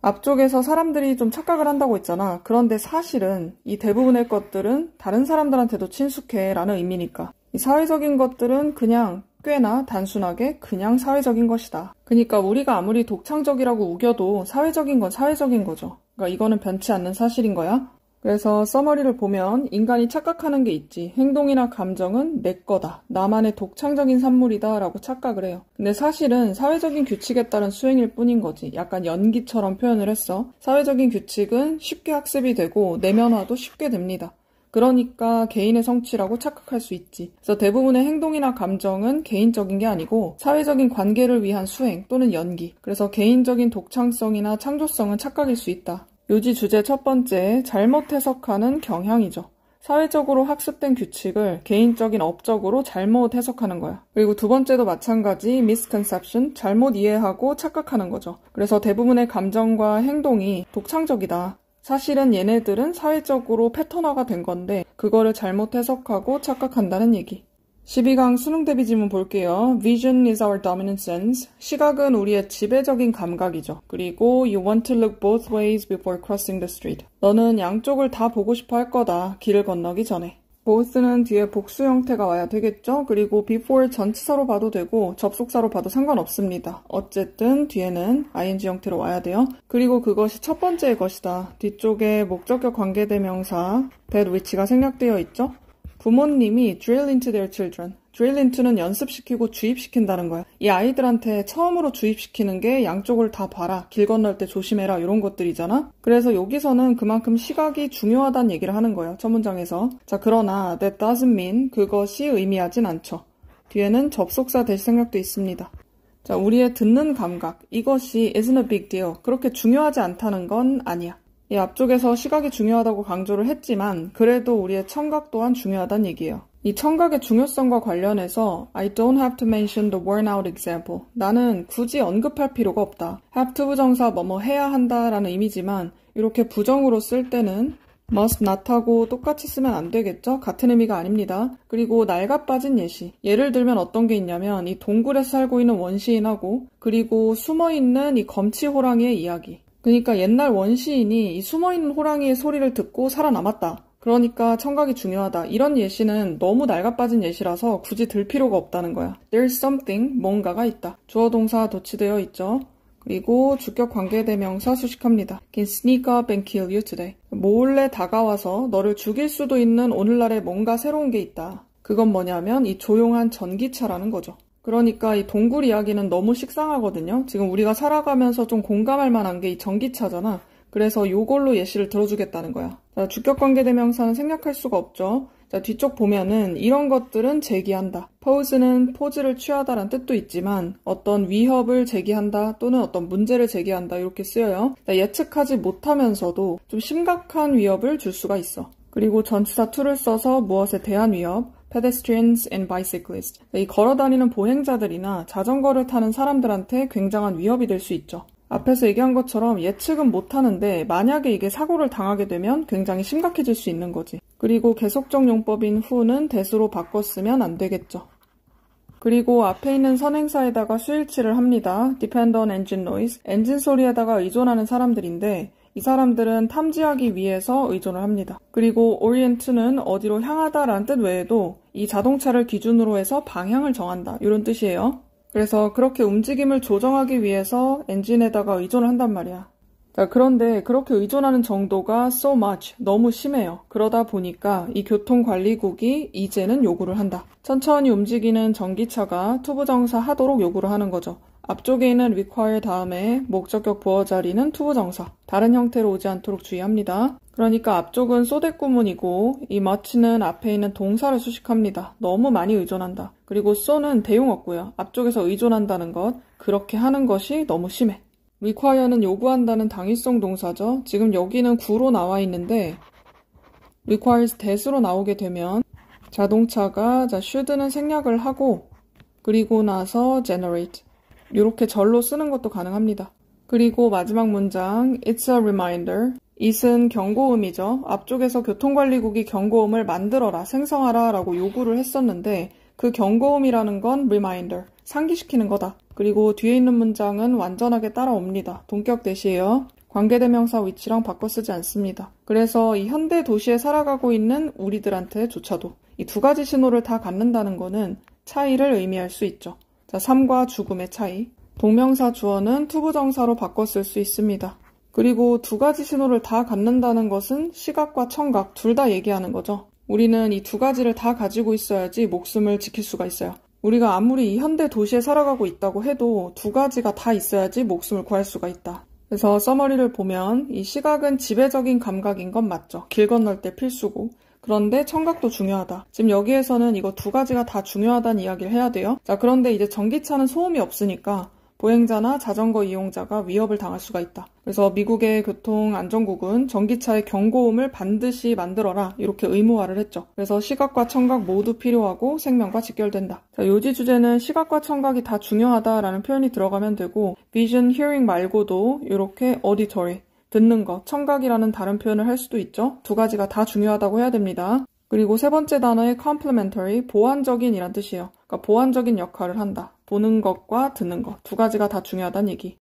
앞쪽에서 사람들이 좀 착각을 한다고 했잖아. 그런데 사실은 이 대부분의 것들은 다른 사람들한테도 친숙해 라는 의미니까. 이 사회적인 것들은 그냥 꽤나 단순하게 그냥 사회적인 것이다. 그러니까 우리가 아무리 독창적이라고 우겨도 사회적인 건 사회적인 거죠. 그러니까 이거는 변치 않는 사실인 거야. 그래서 서머리를 보면 인간이 착각하는 게 있지. 행동이나 감정은 내 거다. 나만의 독창적인 산물이다 라고 착각을 해요. 근데 사실은 사회적인 규칙에 따른 수행일 뿐인 거지. 약간 연기처럼 표현을 했어. 사회적인 규칙은 쉽게 학습이 되고 내면화도 쉽게 됩니다. 그러니까 개인의 성취라고 착각할 수 있지. 그래서 대부분의 행동이나 감정은 개인적인 게 아니고 사회적인 관계를 위한 수행 또는 연기. 그래서 개인적인 독창성이나 창조성은 착각일 수 있다. 요지 주제 첫 번째, 잘못 해석하는 경향이죠. 사회적으로 학습된 규칙을 개인적인 업적으로 잘못 해석하는 거야. 그리고 두 번째도 마찬가지, misconception, 잘못 이해하고 착각하는 거죠. 그래서 대부분의 감정과 행동이 독창적이다. 사실은 얘네들은 사회적으로 패턴화가 된 건데 그거를 잘못 해석하고 착각한다는 얘기. 12강 수능 대비 지문 볼게요. Vision is our dominant sense. 시각은 우리의 지배적인 감각이죠. 그리고 you want to look both ways before crossing the street. 너는 양쪽을 다 보고 싶어 할 거다. 길을 건너기 전에. both는 뒤에 복수 형태가 와야 되겠죠? 그리고 before 전치사로 봐도 되고 접속사로 봐도 상관없습니다. 어쨌든 뒤에는 ing 형태로 와야 돼요. 그리고 그것이 첫 번째의 것이다. 뒤쪽에 목적격 관계대명사 that which가 생략되어 있죠? 부모님이 drill into their children. drill into는 연습시키고 주입시킨다는 거야. 이 아이들한테 처음으로 주입시키는 게 양쪽을 다 봐라. 길 건널 때 조심해라. 이런 것들이잖아. 그래서 여기서는 그만큼 시각이 중요하다는 얘기를 하는 거예요. 첫 문장에서. 자, 그러나 that doesn't mean 그것이 의미하진 않죠. 뒤에는 접속사 대시 생략도 있습니다. 자, 우리의 듣는 감각. 이것이 isn't a big deal. 그렇게 중요하지 않다는 건 아니야. 이 앞쪽에서 시각이 중요하다고 강조를 했지만 그래도 우리의 청각 또한 중요하다는 얘기예요. 이 청각의 중요성과 관련해서 I don't have to mention the worn out example. 나는 굳이 언급할 필요가 없다. have to 부정사 뭐뭐 해야 한다라는 의미지만 이렇게 부정으로 쓸 때는 must not하고 똑같이 쓰면 안 되겠죠? 같은 의미가 아닙니다. 그리고 낡아 빠진 예시. 예를 들면 어떤 게 있냐면 이 동굴에서 살고 있는 원시인하고 그리고 숨어있는 이 검치호랑이의 이야기. 그러니까 옛날 원시인이 이 숨어있는 호랑이의 소리를 듣고 살아남았다. 그러니까 청각이 중요하다. 이런 예시는 너무 낡아빠진 예시라서 굳이 들 필요가 없다는 거야. There's something, 뭔가가 있다. 주어 동사 도치되어 있죠. 그리고 주격 관계대명사 수식합니다. Can sneak up and kill you today. 몰래 다가와서 너를 죽일 수도 있는 오늘날에 뭔가 새로운 게 있다. 그건 뭐냐면 이 조용한 전기차라는 거죠. 그러니까 이 동굴 이야기는 너무 식상하거든요. 지금 우리가 살아가면서 좀 공감할 만한 게 이 전기차잖아. 그래서 요걸로 예시를 들어주겠다는 거야. 자, 주격관계대명사는 생략할 수가 없죠. 자, 뒤쪽 보면은 이런 것들은 제기한다. pose는 포즈를 취하다란 뜻도 있지만 어떤 위협을 제기한다 또는 어떤 문제를 제기한다 이렇게 쓰여요. 자, 예측하지 못하면서도 좀 심각한 위협을 줄 수가 있어. 그리고 전치사 to를 써서 무엇에 대한 위협, pedestrians and bicyclists. 이 걸어다니는 보행자들이나 자전거를 타는 사람들한테 굉장한 위협이 될 수 있죠. 앞에서 얘기한 것처럼 예측은 못하는데 만약에 이게 사고를 당하게 되면 굉장히 심각해질 수 있는 거지. 그리고 계속적 용법인 who는 that으로 바꿨으면 안 되겠죠. 그리고 앞에 있는 선행사에다가 수일치를 합니다. depend on engine noise. 엔진 소리에다가 의존하는 사람들인데 이 사람들은 탐지하기 위해서 의존을 합니다. 그리고 orient는 어디로 향하다라는 뜻 외에도 이 자동차를 기준으로 해서 방향을 정한다. 이런 뜻이에요. 그래서 그렇게 움직임을 조정하기 위해서 엔진에다가 의존을 한단 말이야. 자, 그런데 그렇게 의존하는 정도가 so much, 너무 심해요. 그러다 보니까 이 교통관리국이 이제는 요구를 한다. 천천히 움직이는 전기차가 투부정사 하도록 요구를 하는 거죠. 앞쪽에 있는 require 다음에 목적격 보어 자리는 투부정사. 다른 형태로 오지 않도록 주의합니다. 그러니까 앞쪽은 소댓구문이고 이 much는 앞에 있는 동사를 수식합니다. 너무 많이 의존한다. 그리고 so는 대용어고요. 앞쪽에서 의존한다는 것, 그렇게 하는 것이 너무 심해. require는 요구한다는 당위성 동사죠. 지금 여기는 구로 나와 있는데 requires that으로 나오게 되면 자동차가 should는 생략을 하고 그리고 나서 generate 이렇게 절로 쓰는 것도 가능합니다. 그리고 마지막 문장 It's a reminder. it은 경고음이죠. 앞쪽에서 교통관리국이 경고음을 만들어라, 생성하라 라고 요구를 했었는데 그 경고음이라는 건 reminder, 상기시키는 거다. 그리고 뒤에 있는 문장은 완전하게 따라옵니다. 동격 대시예요. 관계대명사 위치랑 바꿔 쓰지 않습니다. 그래서 이 현대 도시에 살아가고 있는 우리들한테조차도 이 두 가지 신호를 다 갖는다는 거는 차이를 의미할 수 있죠. 자, 삶과 죽음의 차이. 동명사 주어는 투부정사로 바꿔 쓸 수 있습니다. 그리고 두 가지 신호를 다 갖는다는 것은 시각과 청각 둘 다 얘기하는 거죠. 우리는 이 두 가지를 다 가지고 있어야지 목숨을 지킬 수가 있어요. 우리가 아무리 이 현대 도시에 살아가고 있다고 해도 두 가지가 다 있어야지 목숨을 구할 수가 있다. 그래서 서머리를 보면 이 시각은 지배적인 감각인 건 맞죠. 길 건널 때 필수고. 그런데 청각도 중요하다. 지금 여기에서는 이거 두 가지가 다 중요하다는 이야기를 해야 돼요. 자, 그런데 이제 전기차는 소음이 없으니까 보행자나 자전거 이용자가 위협을 당할 수가 있다. 그래서 미국의 교통안전국은 전기차의 경고음을 반드시 만들어라 이렇게 의무화를 했죠. 그래서 시각과 청각 모두 필요하고 생명과 직결된다. 자, 요지 주제는 시각과 청각이 다 중요하다라는 표현이 들어가면 되고 vision, hearing 말고도 이렇게 auditory, 듣는 것, 청각이라는 다른 표현을 할 수도 있죠. 두 가지가 다 중요하다고 해야 됩니다. 그리고 세 번째 단어의 complementary, 보완적인 이란 뜻이에요. 그러니까 보완적인 역할을 한다. 보는 것과 듣는 것, 두 가지가 다 중요하다는 얘기.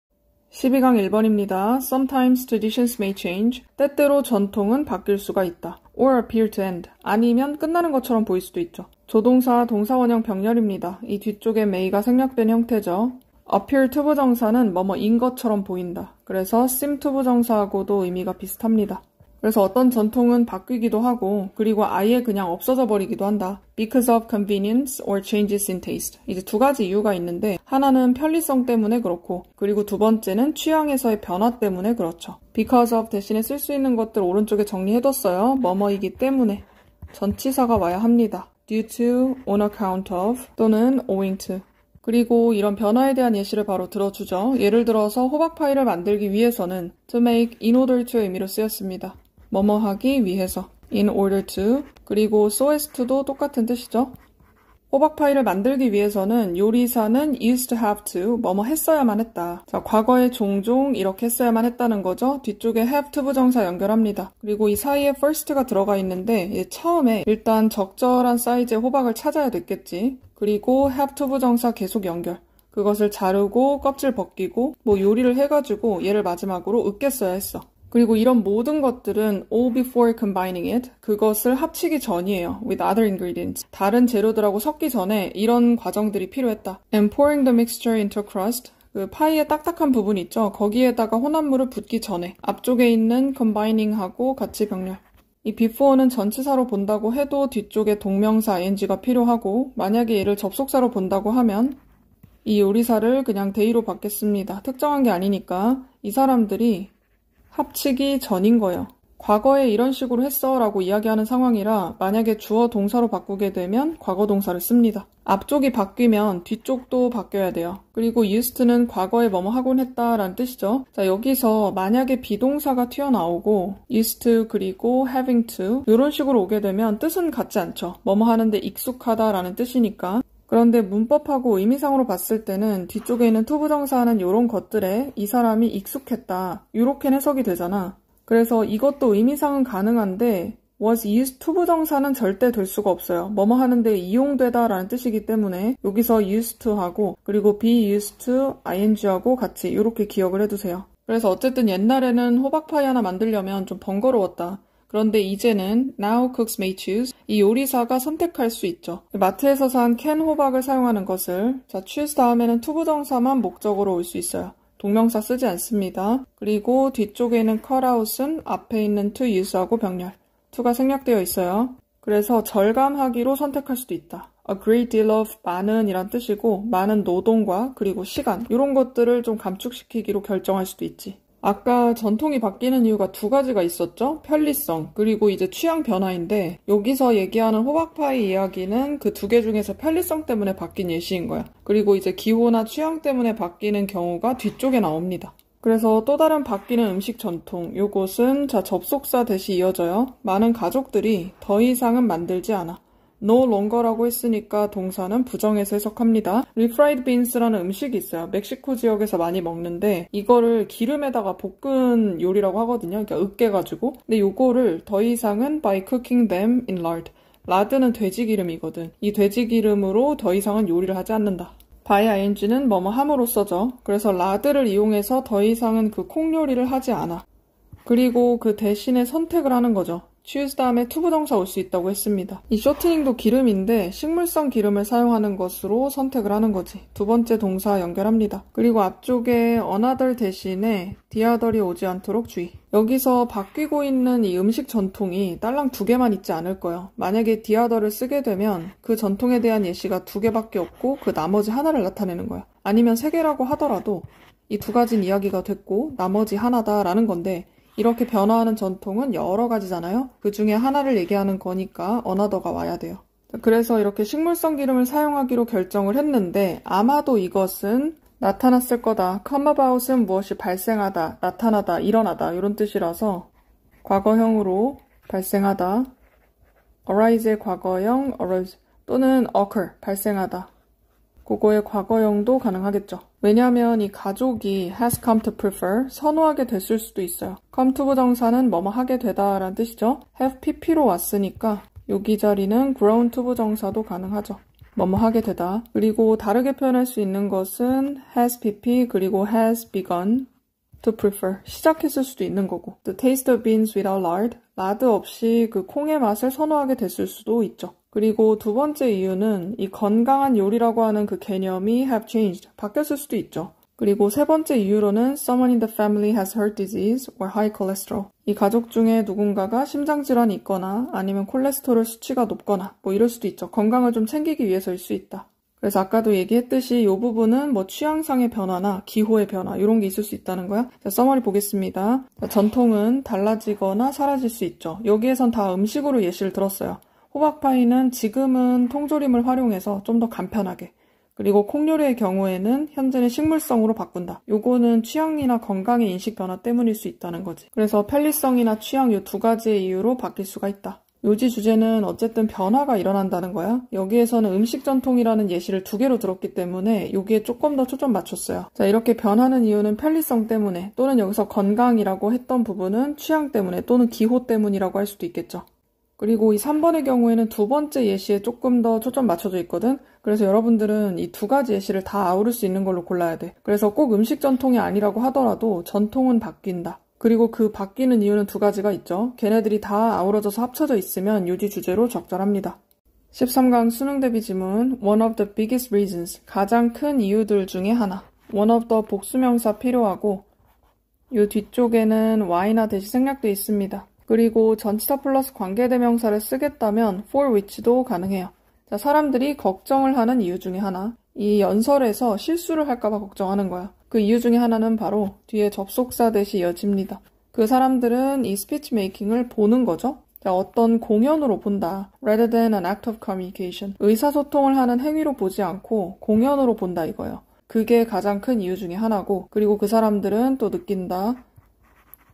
12강 1번입니다. Sometimes traditions may change. 때때로 전통은 바뀔 수가 있다. Or appear to end. 아니면 끝나는 것처럼 보일 수도 있죠. 조동사, 동사원형 병렬입니다. 이 뒤쪽에 may가 생략된 형태죠. appear to 부정사는 뭐뭐인 것처럼 보인다. 그래서 seem to 부정사하고도 의미가 비슷합니다. 그래서 어떤 전통은 바뀌기도 하고 그리고 아예 그냥 없어져 버리기도 한다. Because of convenience or changes in taste. 이제 두 가지 이유가 있는데 하나는 편리성 때문에 그렇고 그리고 두 번째는 취향에서의 변화 때문에 그렇죠. Because of 대신에 쓸 수 있는 것들 오른쪽에 정리해뒀어요. 뭐뭐이기 때문에 전치사가 와야 합니다. Due to, on account of 또는 owing to. 그리고 이런 변화에 대한 예시를 바로 들어주죠. 예를 들어서 호박파이를 만들기 위해서는 to make, in order to의 의미로 쓰였습니다. 뭐뭐 하기 위해서, in order to. 그리고 so as to도 똑같은 뜻이죠. 호박파이를 만들기 위해서는 요리사는 used to have to, 뭐뭐 했어야만 했다. 자, 과거에 종종 이렇게 했어야만 했다는 거죠. 뒤쪽에 have to 부정사 연결합니다. 그리고 이 사이에 first가 들어가 있는데 처음에 일단 적절한 사이즈의 호박을 찾아야 됐겠지. 그리고 have to 부정사 계속 연결. 그것을 자르고 껍질 벗기고 뭐 요리를 해가지고 얘를 마지막으로 으깼어야 했어. 그리고 이런 모든 것들은 all before combining it, 그것을 합치기 전이에요. with other ingredients. 다른 재료들하고 섞기 전에 이런 과정들이 필요했다. and pouring the mixture into a crust, 그 파이의 딱딱한 부분 있죠? 거기에다가 혼합물을 붓기 전에 앞쪽에 있는 combining하고 같이 병렬. 이 before는 전치사로 본다고 해도 뒤쪽에 동명사 ing가 필요하고 만약에 얘를 접속사로 본다고 하면 이 요리사를 그냥 대의로 받겠습니다. 특정한 게 아니니까 이 사람들이 합치기 전인 거예요. 과거에 이런 식으로 했어 라고 이야기하는 상황이라 만약에 주어 동사로 바꾸게 되면 과거 동사를 씁니다. 앞쪽이 바뀌면 뒤쪽도 바뀌어야 돼요. 그리고 used는 과거에 뭐뭐 하곤 했다 라는 뜻이죠. 자, 여기서 만약에 비동사가 튀어나오고 used to 그리고 having to 이런 식으로 오게 되면 뜻은 같지 않죠. 뭐뭐 하는데 익숙하다 라는 뜻이니까. 그런데 문법하고 의미상으로 봤을 때는 뒤쪽에 있는 to 부정사는 이런 것들에 이 사람이 익숙했다. 이렇게 해석이 되잖아. 그래서 이것도 의미상은 가능한데 was used to 부정사는 절대 될 수가 없어요. 뭐뭐 하는데 이용되다 라는 뜻이기 때문에 여기서 used to 하고 그리고 be used to ing하고 같이 이렇게 기억을 해두세요. 그래서 어쨌든 옛날에는 호박파이 하나 만들려면 좀 번거로웠다. 그런데 이제는 now cooks may choose, 이 요리사가 선택할 수 있죠. 마트에서 산 캔 호박을 사용하는 것을 자 choose 다음에는 to 부정사만 목적으로 올 수 있어요. 동명사 쓰지 않습니다. 그리고 뒤쪽에 있는 cutout은 앞에 있는 to use하고 병렬. to가 생략되어 있어요. 그래서 절감하기로 선택할 수도 있다. A great deal of 많은 이란 뜻이고 많은 노동과 그리고 시간 이런 것들을 좀 감축시키기로 결정할 수도 있지. 아까 전통이 바뀌는 이유가 두 가지가 있었죠? 편리성, 그리고 이제 취향 변화인데 여기서 얘기하는 호박파이 이야기는 그 두 개 중에서 편리성 때문에 바뀐 예시인 거야. 그리고 이제 기호나 취향 때문에 바뀌는 경우가 뒤쪽에 나옵니다. 그래서 또 다른 바뀌는 음식 전통, 요것은 자 접속사 대시 이어져요. 많은 가족들이 더 이상은 만들지 않아. no longer라고 했으니까 동사는 부정해서 해석합니다. refried beans라는 음식이 있어요. 멕시코 지역에서 많이 먹는데 이거를 기름에다가 볶은 요리라고 하거든요. 그러니까 으깨가지고. 근데 요거를 더 이상은 by cooking them in lard. 라드는 돼지 기름이거든. 이 돼지 기름으로 더 이상은 요리를 하지 않는다. by ing는 뭐뭐 함으로써죠. 그래서 라드를 이용해서 더 이상은 그 콩 요리를 하지 않아. 그리고 그 대신에 선택을 하는 거죠. choose 다음에 to 부정사 올 수 있다고 했습니다. 이 쇼트닝도 기름인데 식물성 기름을 사용하는 것으로 선택을 하는 거지. 두 번째 동사 연결합니다. 그리고 앞쪽에 another 대신에 the other이 오지 않도록 주의. 여기서 바뀌고 있는 이 음식 전통이 딸랑 2개만 있지 않을 거예요. 만약에 the other를 쓰게 되면 그 전통에 대한 예시가 2개밖에 없고 그 나머지 하나를 나타내는 거야. 아니면 3개라고 하더라도 이 2가지는 이야기가 됐고 나머지 하나다라는 건데 이렇게 변화하는 전통은 여러 가지잖아요. 그 중에 하나를 얘기하는 거니까 another가 와야 돼요. 그래서 이렇게 식물성 기름을 사용하기로 결정을 했는데 아마도 이것은 나타났을 거다. come about은 무엇이 발생하다, 나타나다, 일어나다 이런 뜻이라서 과거형으로 발생하다, arise의 과거형 arose 또는 occur, 발생하다. 그거의 과거형도 가능하겠죠. 왜냐하면 이 가족이 has come to prefer, 선호하게 됐을 수도 있어요. come to 부정사는 뭐뭐 하게 되다 라는 뜻이죠. have pp로 왔으니까 여기 자리는 grown to 부정사도 가능하죠. 뭐뭐 하게 되다. 그리고 다르게 표현할 수 있는 것은 has pp 그리고 has begun to prefer, 시작했을 수도 있는 거고. The taste of beans without lard, 라드 없이 그 콩의 맛을 선호하게 됐을 수도 있죠. 그리고 두 번째 이유는 이 건강한 요리라고 하는 그 개념이 have changed, 바뀌었을 수도 있죠. 그리고 세 번째 이유로는 someone in the family has heart disease or high cholesterol. 이 가족 중에 누군가가 심장질환이 있거나 아니면 콜레스테롤 수치가 높거나 뭐 이럴 수도 있죠. 건강을 좀 챙기기 위해서일 수 있다. 그래서 아까도 얘기했듯이 이 부분은 뭐 취향상의 변화나 기호의 변화 이런 게 있을 수 있다는 거야. 자, 서머리 보겠습니다. 자, 전통은 달라지거나 사라질 수 있죠. 여기에선 다 음식으로 예시를 들었어요. 호박파이는 지금은 통조림을 활용해서 좀 더 간편하게, 그리고 콩요리의 경우에는 현재는 식물성으로 바꾼다. 요거는 취향이나 건강의 인식 변화 때문일 수 있다는 거지. 그래서 편리성이나 취향 요 2가지의 이유로 바뀔 수가 있다. 요지 주제는 어쨌든 변화가 일어난다는 거야. 여기에서는 음식 전통이라는 예시를 2개로 들었기 때문에 여기에 조금 더 초점 맞췄어요. 자, 이렇게 변하는 이유는 편리성 때문에, 또는 여기서 건강이라고 했던 부분은 취향 때문에 또는 기호 때문이라고 할 수도 있겠죠. 그리고 이 3번의 경우에는 두 번째 예시에 조금 더 초점 맞춰져 있거든. 그래서 여러분들은 이 2가지 예시를 다 아우를 수 있는 걸로 골라야 돼. 그래서 꼭 음식 전통이 아니라고 하더라도 전통은 바뀐다. 그리고 그 바뀌는 이유는 2가지가 있죠. 걔네들이 다 아우러져서 합쳐져 있으면 요지 주제로 적절합니다. 13강 수능 대비 지문 One of the biggest reasons, 가장 큰 이유들 중에 하나. One of the 복수명사 필요하고 요 뒤쪽에는 Y나 대시 생략되어 있습니다. 그리고 전치사 플러스 관계대명사를 쓰겠다면 for which도 가능해요. 자, 사람들이 걱정을 하는 이유 중에 하나. 이 연설에서 실수를 할까봐 걱정하는 거야. 그 이유 중에 하나는 바로 뒤에 접속사 대시 이어집니다. 그 사람들은 이 스피치 메이킹을 보는 거죠. 자, 어떤 공연으로 본다. rather than an act of communication. 의사소통을 하는 행위로 보지 않고 공연으로 본다 이거예요. 그게 가장 큰 이유 중에 하나고, 그리고 그 사람들은 또 느낀다.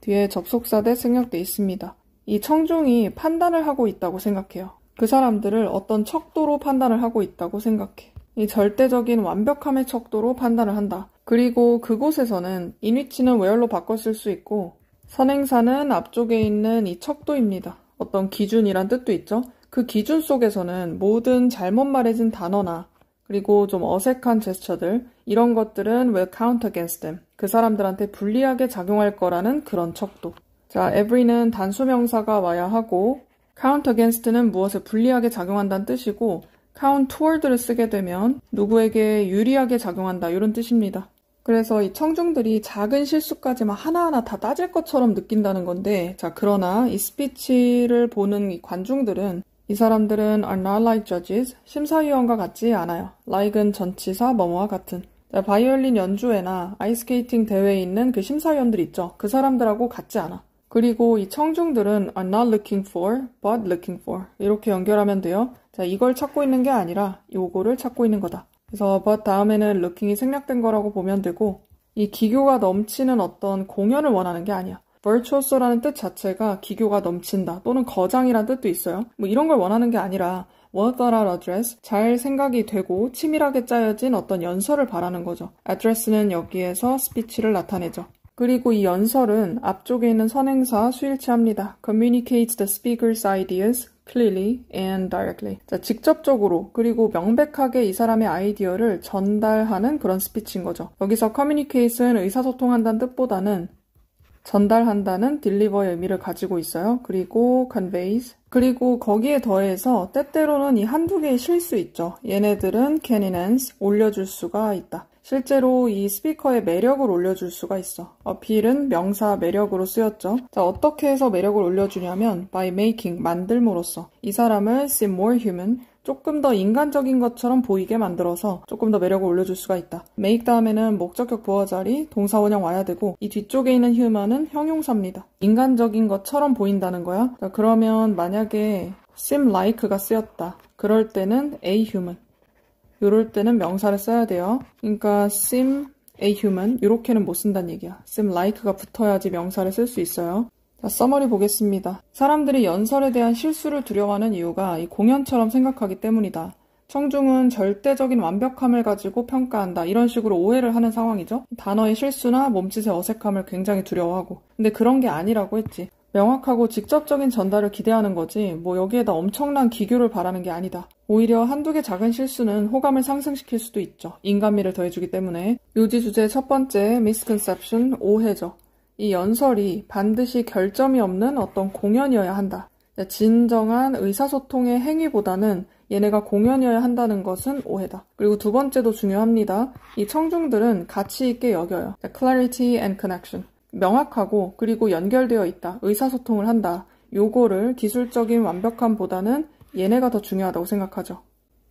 뒤에 접속사 대 생략돼 있습니다. 이 청중이 판단을 하고 있다고 생각해요. 그 사람들을 어떤 척도로 판단을 하고 있다고 생각해. 이 절대적인 완벽함의 척도로 판단을 한다. 그리고 그곳에서는 in which는 where로 바꿨을 수 있고 선행사는 앞쪽에 있는 이 척도입니다. 어떤 기준이란 뜻도 있죠. 그 기준 속에서는 모든 잘못 말해진 단어나 그리고 좀 어색한 제스처들, 이런 것들은 will count against them. 그 사람들한테 불리하게 작용할 거라는 그런 척도. 자, every는 단수명사가 와야 하고 count against는 무엇에 불리하게 작용한다는 뜻이고 count toward를 쓰게 되면 누구에게 유리하게 작용한다 이런 뜻입니다. 그래서 이 청중들이 작은 실수까지만 하나하나 다 따질 것처럼 느낀다는 건데, 자, 그러나 이 스피치를 보는 이 관중들은 이 사람들은 are not like judges, 심사위원과 같지 않아요. like은 전치사 뭐뭐와 같은. 자, 바이올린 연주회나 아이스케이팅 대회에 있는 그 심사위원들 있죠. 그 사람들하고 같지 않아. 그리고 이 청중들은 are not looking for, but looking for. 이렇게 연결하면 돼요. 자, 이걸 찾고 있는 게 아니라 요거를 찾고 있는 거다. 그래서 but 다음에는 looking이 생략된 거라고 보면 되고, 이 기교가 넘치는 어떤 공연을 원하는 게 아니야. virtuoso라는 뜻 자체가 기교가 넘친다 또는 거장이라는 뜻도 있어요. 뭐 이런 걸 원하는 게 아니라 well thought out address, 잘 생각이 되고 치밀하게 짜여진 어떤 연설을 바라는 거죠. address는 여기에서 스피치를 나타내죠. 그리고 이 연설은 앞쪽에 있는 선행사 수일치합니다. communicates the speaker's ideas clearly and directly. 자, 직접적으로 그리고 명백하게 이 사람의 아이디어를 전달하는 그런 스피치인 거죠. 여기서 communicate은 의사소통한다는 뜻보다는 전달한다는 deliver의 의미를 가지고 있어요. 그리고 conveys. 그리고 거기에 더해서 때때로는 이 한두 개의 실수 있죠. 얘네들은 can enhance, 올려줄 수가 있다. 실제로 이 스피커의 매력을 올려줄 수가 있어. appeal은 명사 매력으로 쓰였죠. 자, 어떻게 해서 매력을 올려주냐면 by making, 만들므로써 이 사람을 seem more human, 조금 더 인간적인 것처럼 보이게 만들어서 조금 더 매력을 올려줄 수가 있다. make 다음에는 목적격 보어 자리, 동사 원형 와야 되고 이 뒤쪽에 있는 human은 형용사입니다. 인간적인 것처럼 보인다는 거야. 자, 그러면 만약에 seem like가 쓰였다. 그럴 때는 a human. 이럴 때는 명사를 써야 돼요. 그러니까 seem a human 이렇게는 못 쓴다는 얘기야. seem like가 붙어야지 명사를 쓸 수 있어요. 자, 서머리 보겠습니다. 사람들이 연설에 대한 실수를 두려워하는 이유가 이 공연처럼 생각하기 때문이다. 청중은 절대적인 완벽함을 가지고 평가한다. 이런 식으로 오해를 하는 상황이죠. 단어의 실수나 몸짓의 어색함을 굉장히 두려워하고. 근데 그런 게 아니라고 했지. 명확하고 직접적인 전달을 기대하는 거지 뭐 여기에다 엄청난 기교를 바라는 게 아니다. 오히려 한두 개 작은 실수는 호감을 상승시킬 수도 있죠. 인간미를 더해주기 때문에. 요지 주제 첫 번째 misconception, 오해죠. 이 연설이 반드시 결점이 없는 어떤 공연이어야 한다. 진정한 의사소통의 행위보다는 얘네가 공연이어야 한다는 것은 오해다. 그리고 두 번째도 중요합니다. 이 청중들은 가치 있게 여겨요. clarity and connection. 명확하고 그리고 연결되어 있다. 의사소통을 한다. 요거를 기술적인 완벽함보다는 얘네가 더 중요하다고 생각하죠.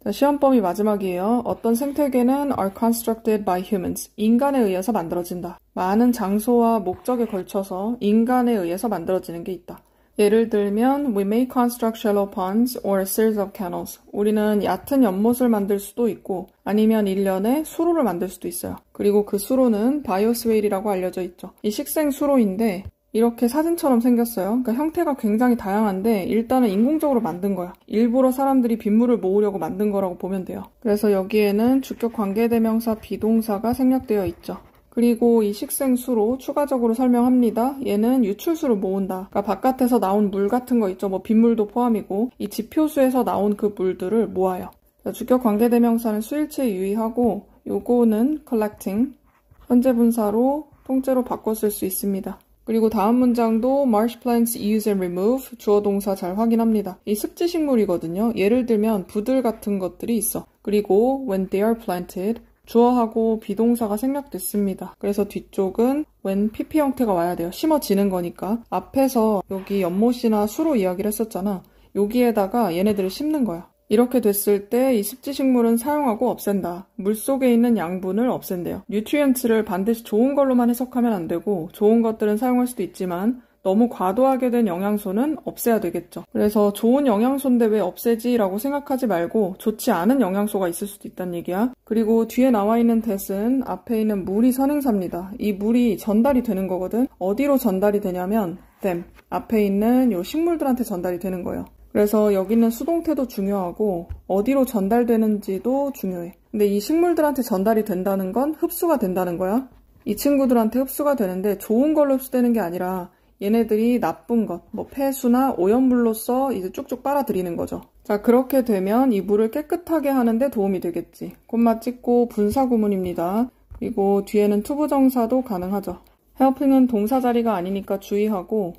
자, 시험 범위 마지막이에요. 어떤 생태계는 are constructed by humans. 인간에 의해서 만들어진다. 많은 장소와 목적에 걸쳐서 인간에 의해서 만들어지는 게 있다. 예를 들면 we may construct shallow ponds or a series of canals. 우리는 얕은 연못을 만들 수도 있고 아니면 일련의 수로를 만들 수도 있어요. 그리고 그 수로는 바이오스웨일이라고 알려져 있죠. 이 식생 수로인데 이렇게 사진처럼 생겼어요. 그러니까 형태가 굉장히 다양한데 일단은 인공적으로 만든 거야. 일부러 사람들이 빗물을 모으려고 만든 거라고 보면 돼요. 그래서 여기에는 주격 관계대명사 비동사가 생략되어 있죠. 그리고 이 식생수로 추가적으로 설명합니다. 얘는 유출수를 모은다. 그러니까 바깥에서 나온 물 같은 거 있죠. 뭐 빗물도 포함이고 이 지표수에서 나온 그 물들을 모아요. 주격 관계대명사는 수일치에 유의하고 요거는 collecting, 현재 분사로 통째로 바꿔 쓸 수 있습니다. 그리고 다음 문장도 marsh plants use and remove, 주어 동사 잘 확인합니다. 이 습지식물이거든요. 예를 들면 부들 같은 것들이 있어. 그리고 when they are planted, 주어하고 비동사가 생략됐습니다. 그래서 뒤쪽은 when PP 형태가 와야 돼요. 심어지는 거니까. 앞에서 여기 연못이나 수로 이야기를 했었잖아. 여기에다가 얘네들을 심는 거야. 이렇게 됐을 때 이 습지식물은 사용하고 없앤다. 물속에 있는 양분을 없앤대요. 뉴트리언트를 반드시 좋은 걸로만 해석하면 안 되고 좋은 것들은 사용할 수도 있지만 너무 과도하게 된 영양소는 없애야 되겠죠. 그래서 좋은 영양소인데 왜 없애지? 라고 생각하지 말고 좋지 않은 영양소가 있을 수도 있다는 얘기야. 그리고 뒤에 나와 있는 that은 앞에 있는 물이 선행사입니다. 이 물이 전달이 되는 거거든. 어디로 전달이 되냐면 them. 앞에 있는 요 식물들한테 전달이 되는 거예요. 그래서 여기는 수동태도 중요하고 어디로 전달되는지도 중요해. 근데 이 식물들한테 전달이 된다는 건 흡수가 된다는 거야. 이 친구들한테 흡수가 되는데 좋은 걸로 흡수되는 게 아니라 얘네들이 나쁜 것, 뭐 폐수나 오염물로써 이제 쭉쭉 빨아들이는 거죠. 자, 그렇게 되면 이 물을 깨끗하게 하는데 도움이 되겠지. 콤마 찍고 분사구문입니다. 그리고 뒤에는 투부정사도 가능하죠. helping은 동사 자리가 아니니까 주의하고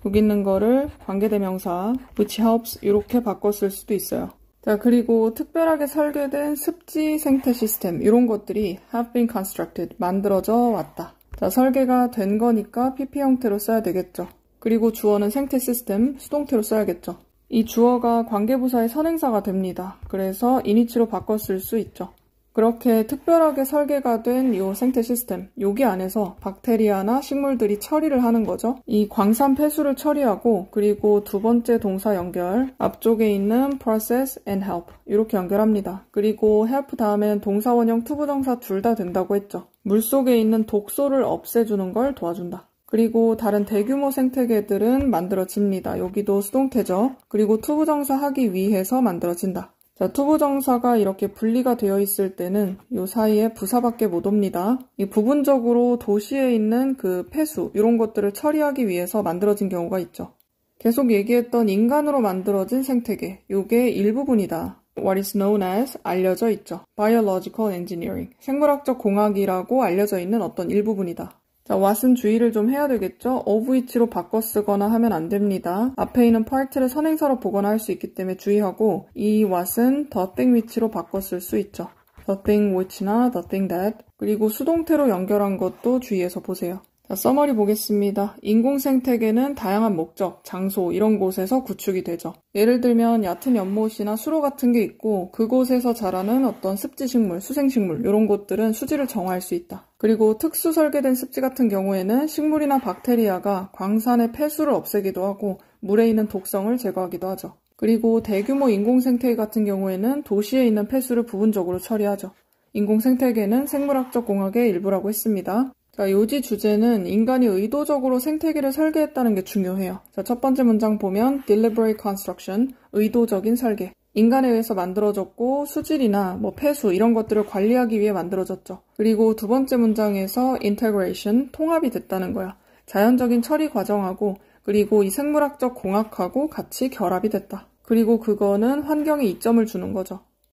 여기 있는 거를 관계대명사 which helps 이렇게 바꿔 쓸 수도 있어요. 자, 그리고 특별하게 설계된 습지 생태 시스템 이런 것들이 have been constructed, 만들어져 왔다. 자, 설계가 된 거니까 PP 형태로 써야 되겠죠. 그리고 주어는 생태 시스템, 수동태로 써야겠죠. 이 주어가 관계부사의 선행사가 됩니다. 그래서 이니치로 바꿔 쓸 수 있죠. 그렇게 특별하게 설계가 된 이 생태 시스템, 여기 안에서 박테리아나 식물들이 처리를 하는 거죠. 이 광산 폐수를 처리하고 그리고 두 번째 동사 연결, 앞쪽에 있는 process and help 이렇게 연결합니다. 그리고 help 다음에는 동사 원형 투부정사 둘 다 된다고 했죠. 물속에 있는 독소를 없애주는 걸 도와준다. 그리고 다른 대규모 생태계들은 만들어집니다. 여기도 수동태죠. 그리고 투부정사하기 위해서 만들어진다. 자, 투부정사가 이렇게 분리가 되어 있을 때는 이 사이에 부사밖에 못 옵니다. 이 부분적으로 도시에 있는 그 폐수 이런 것들을 처리하기 위해서 만들어진 경우가 있죠. 계속 얘기했던 인간으로 만들어진 생태계, 요게 일부분이다. What is known as 알려져 있죠. Biological engineering, 생물학적 공학이라고 알려져 있는 어떤 일부분이다. 자, what은 주의를 좀 해야 되겠죠? of which로 바꿔 쓰거나 하면 안 됩니다. 앞에 있는 part를 선행사로 보거나 할 수 있기 때문에 주의하고 이 what은 the thing which로 바꿔 쓸 수 있죠. the thing which나 the thing that. 그리고 수동태로 연결한 것도 주의해서 보세요. 자, 서머리 보겠습니다. 인공생태계는 다양한 목적, 장소 이런 곳에서 구축이 되죠. 예를 들면 얕은 연못이나 수로 같은 게 있고 그곳에서 자라는 어떤 습지식물, 수생식물 이런 것들은 수질을 정화할 수 있다. 그리고 특수 설계된 습지 같은 경우에는 식물이나 박테리아가 광산의 폐수를 없애기도 하고 물에 있는 독성을 제거하기도 하죠. 그리고 대규모 인공생태계 같은 경우에는 도시에 있는 폐수를 부분적으로 처리하죠. 인공생태계는 생물학적 공학의 일부라고 했습니다. 자, 요지 주제는 인간이 의도적으로 생태계를 설계했다는 게 중요해요. 자, 첫 번째 문장 보면 deliberate construction, 의도적인 설계. 인간에 의해서 만들어졌고 수질이나 폐수 이런 것들을 관리하기 위해 만들어졌죠. 그리고 두 번째 문장에서 integration, 통합이 됐다는 거야. 자연적인 처리 과정하고 그리고 이 생물학적 공학하고 같이 결합이 됐다. 그리고 그거는 환경에 이점을 주는 거죠.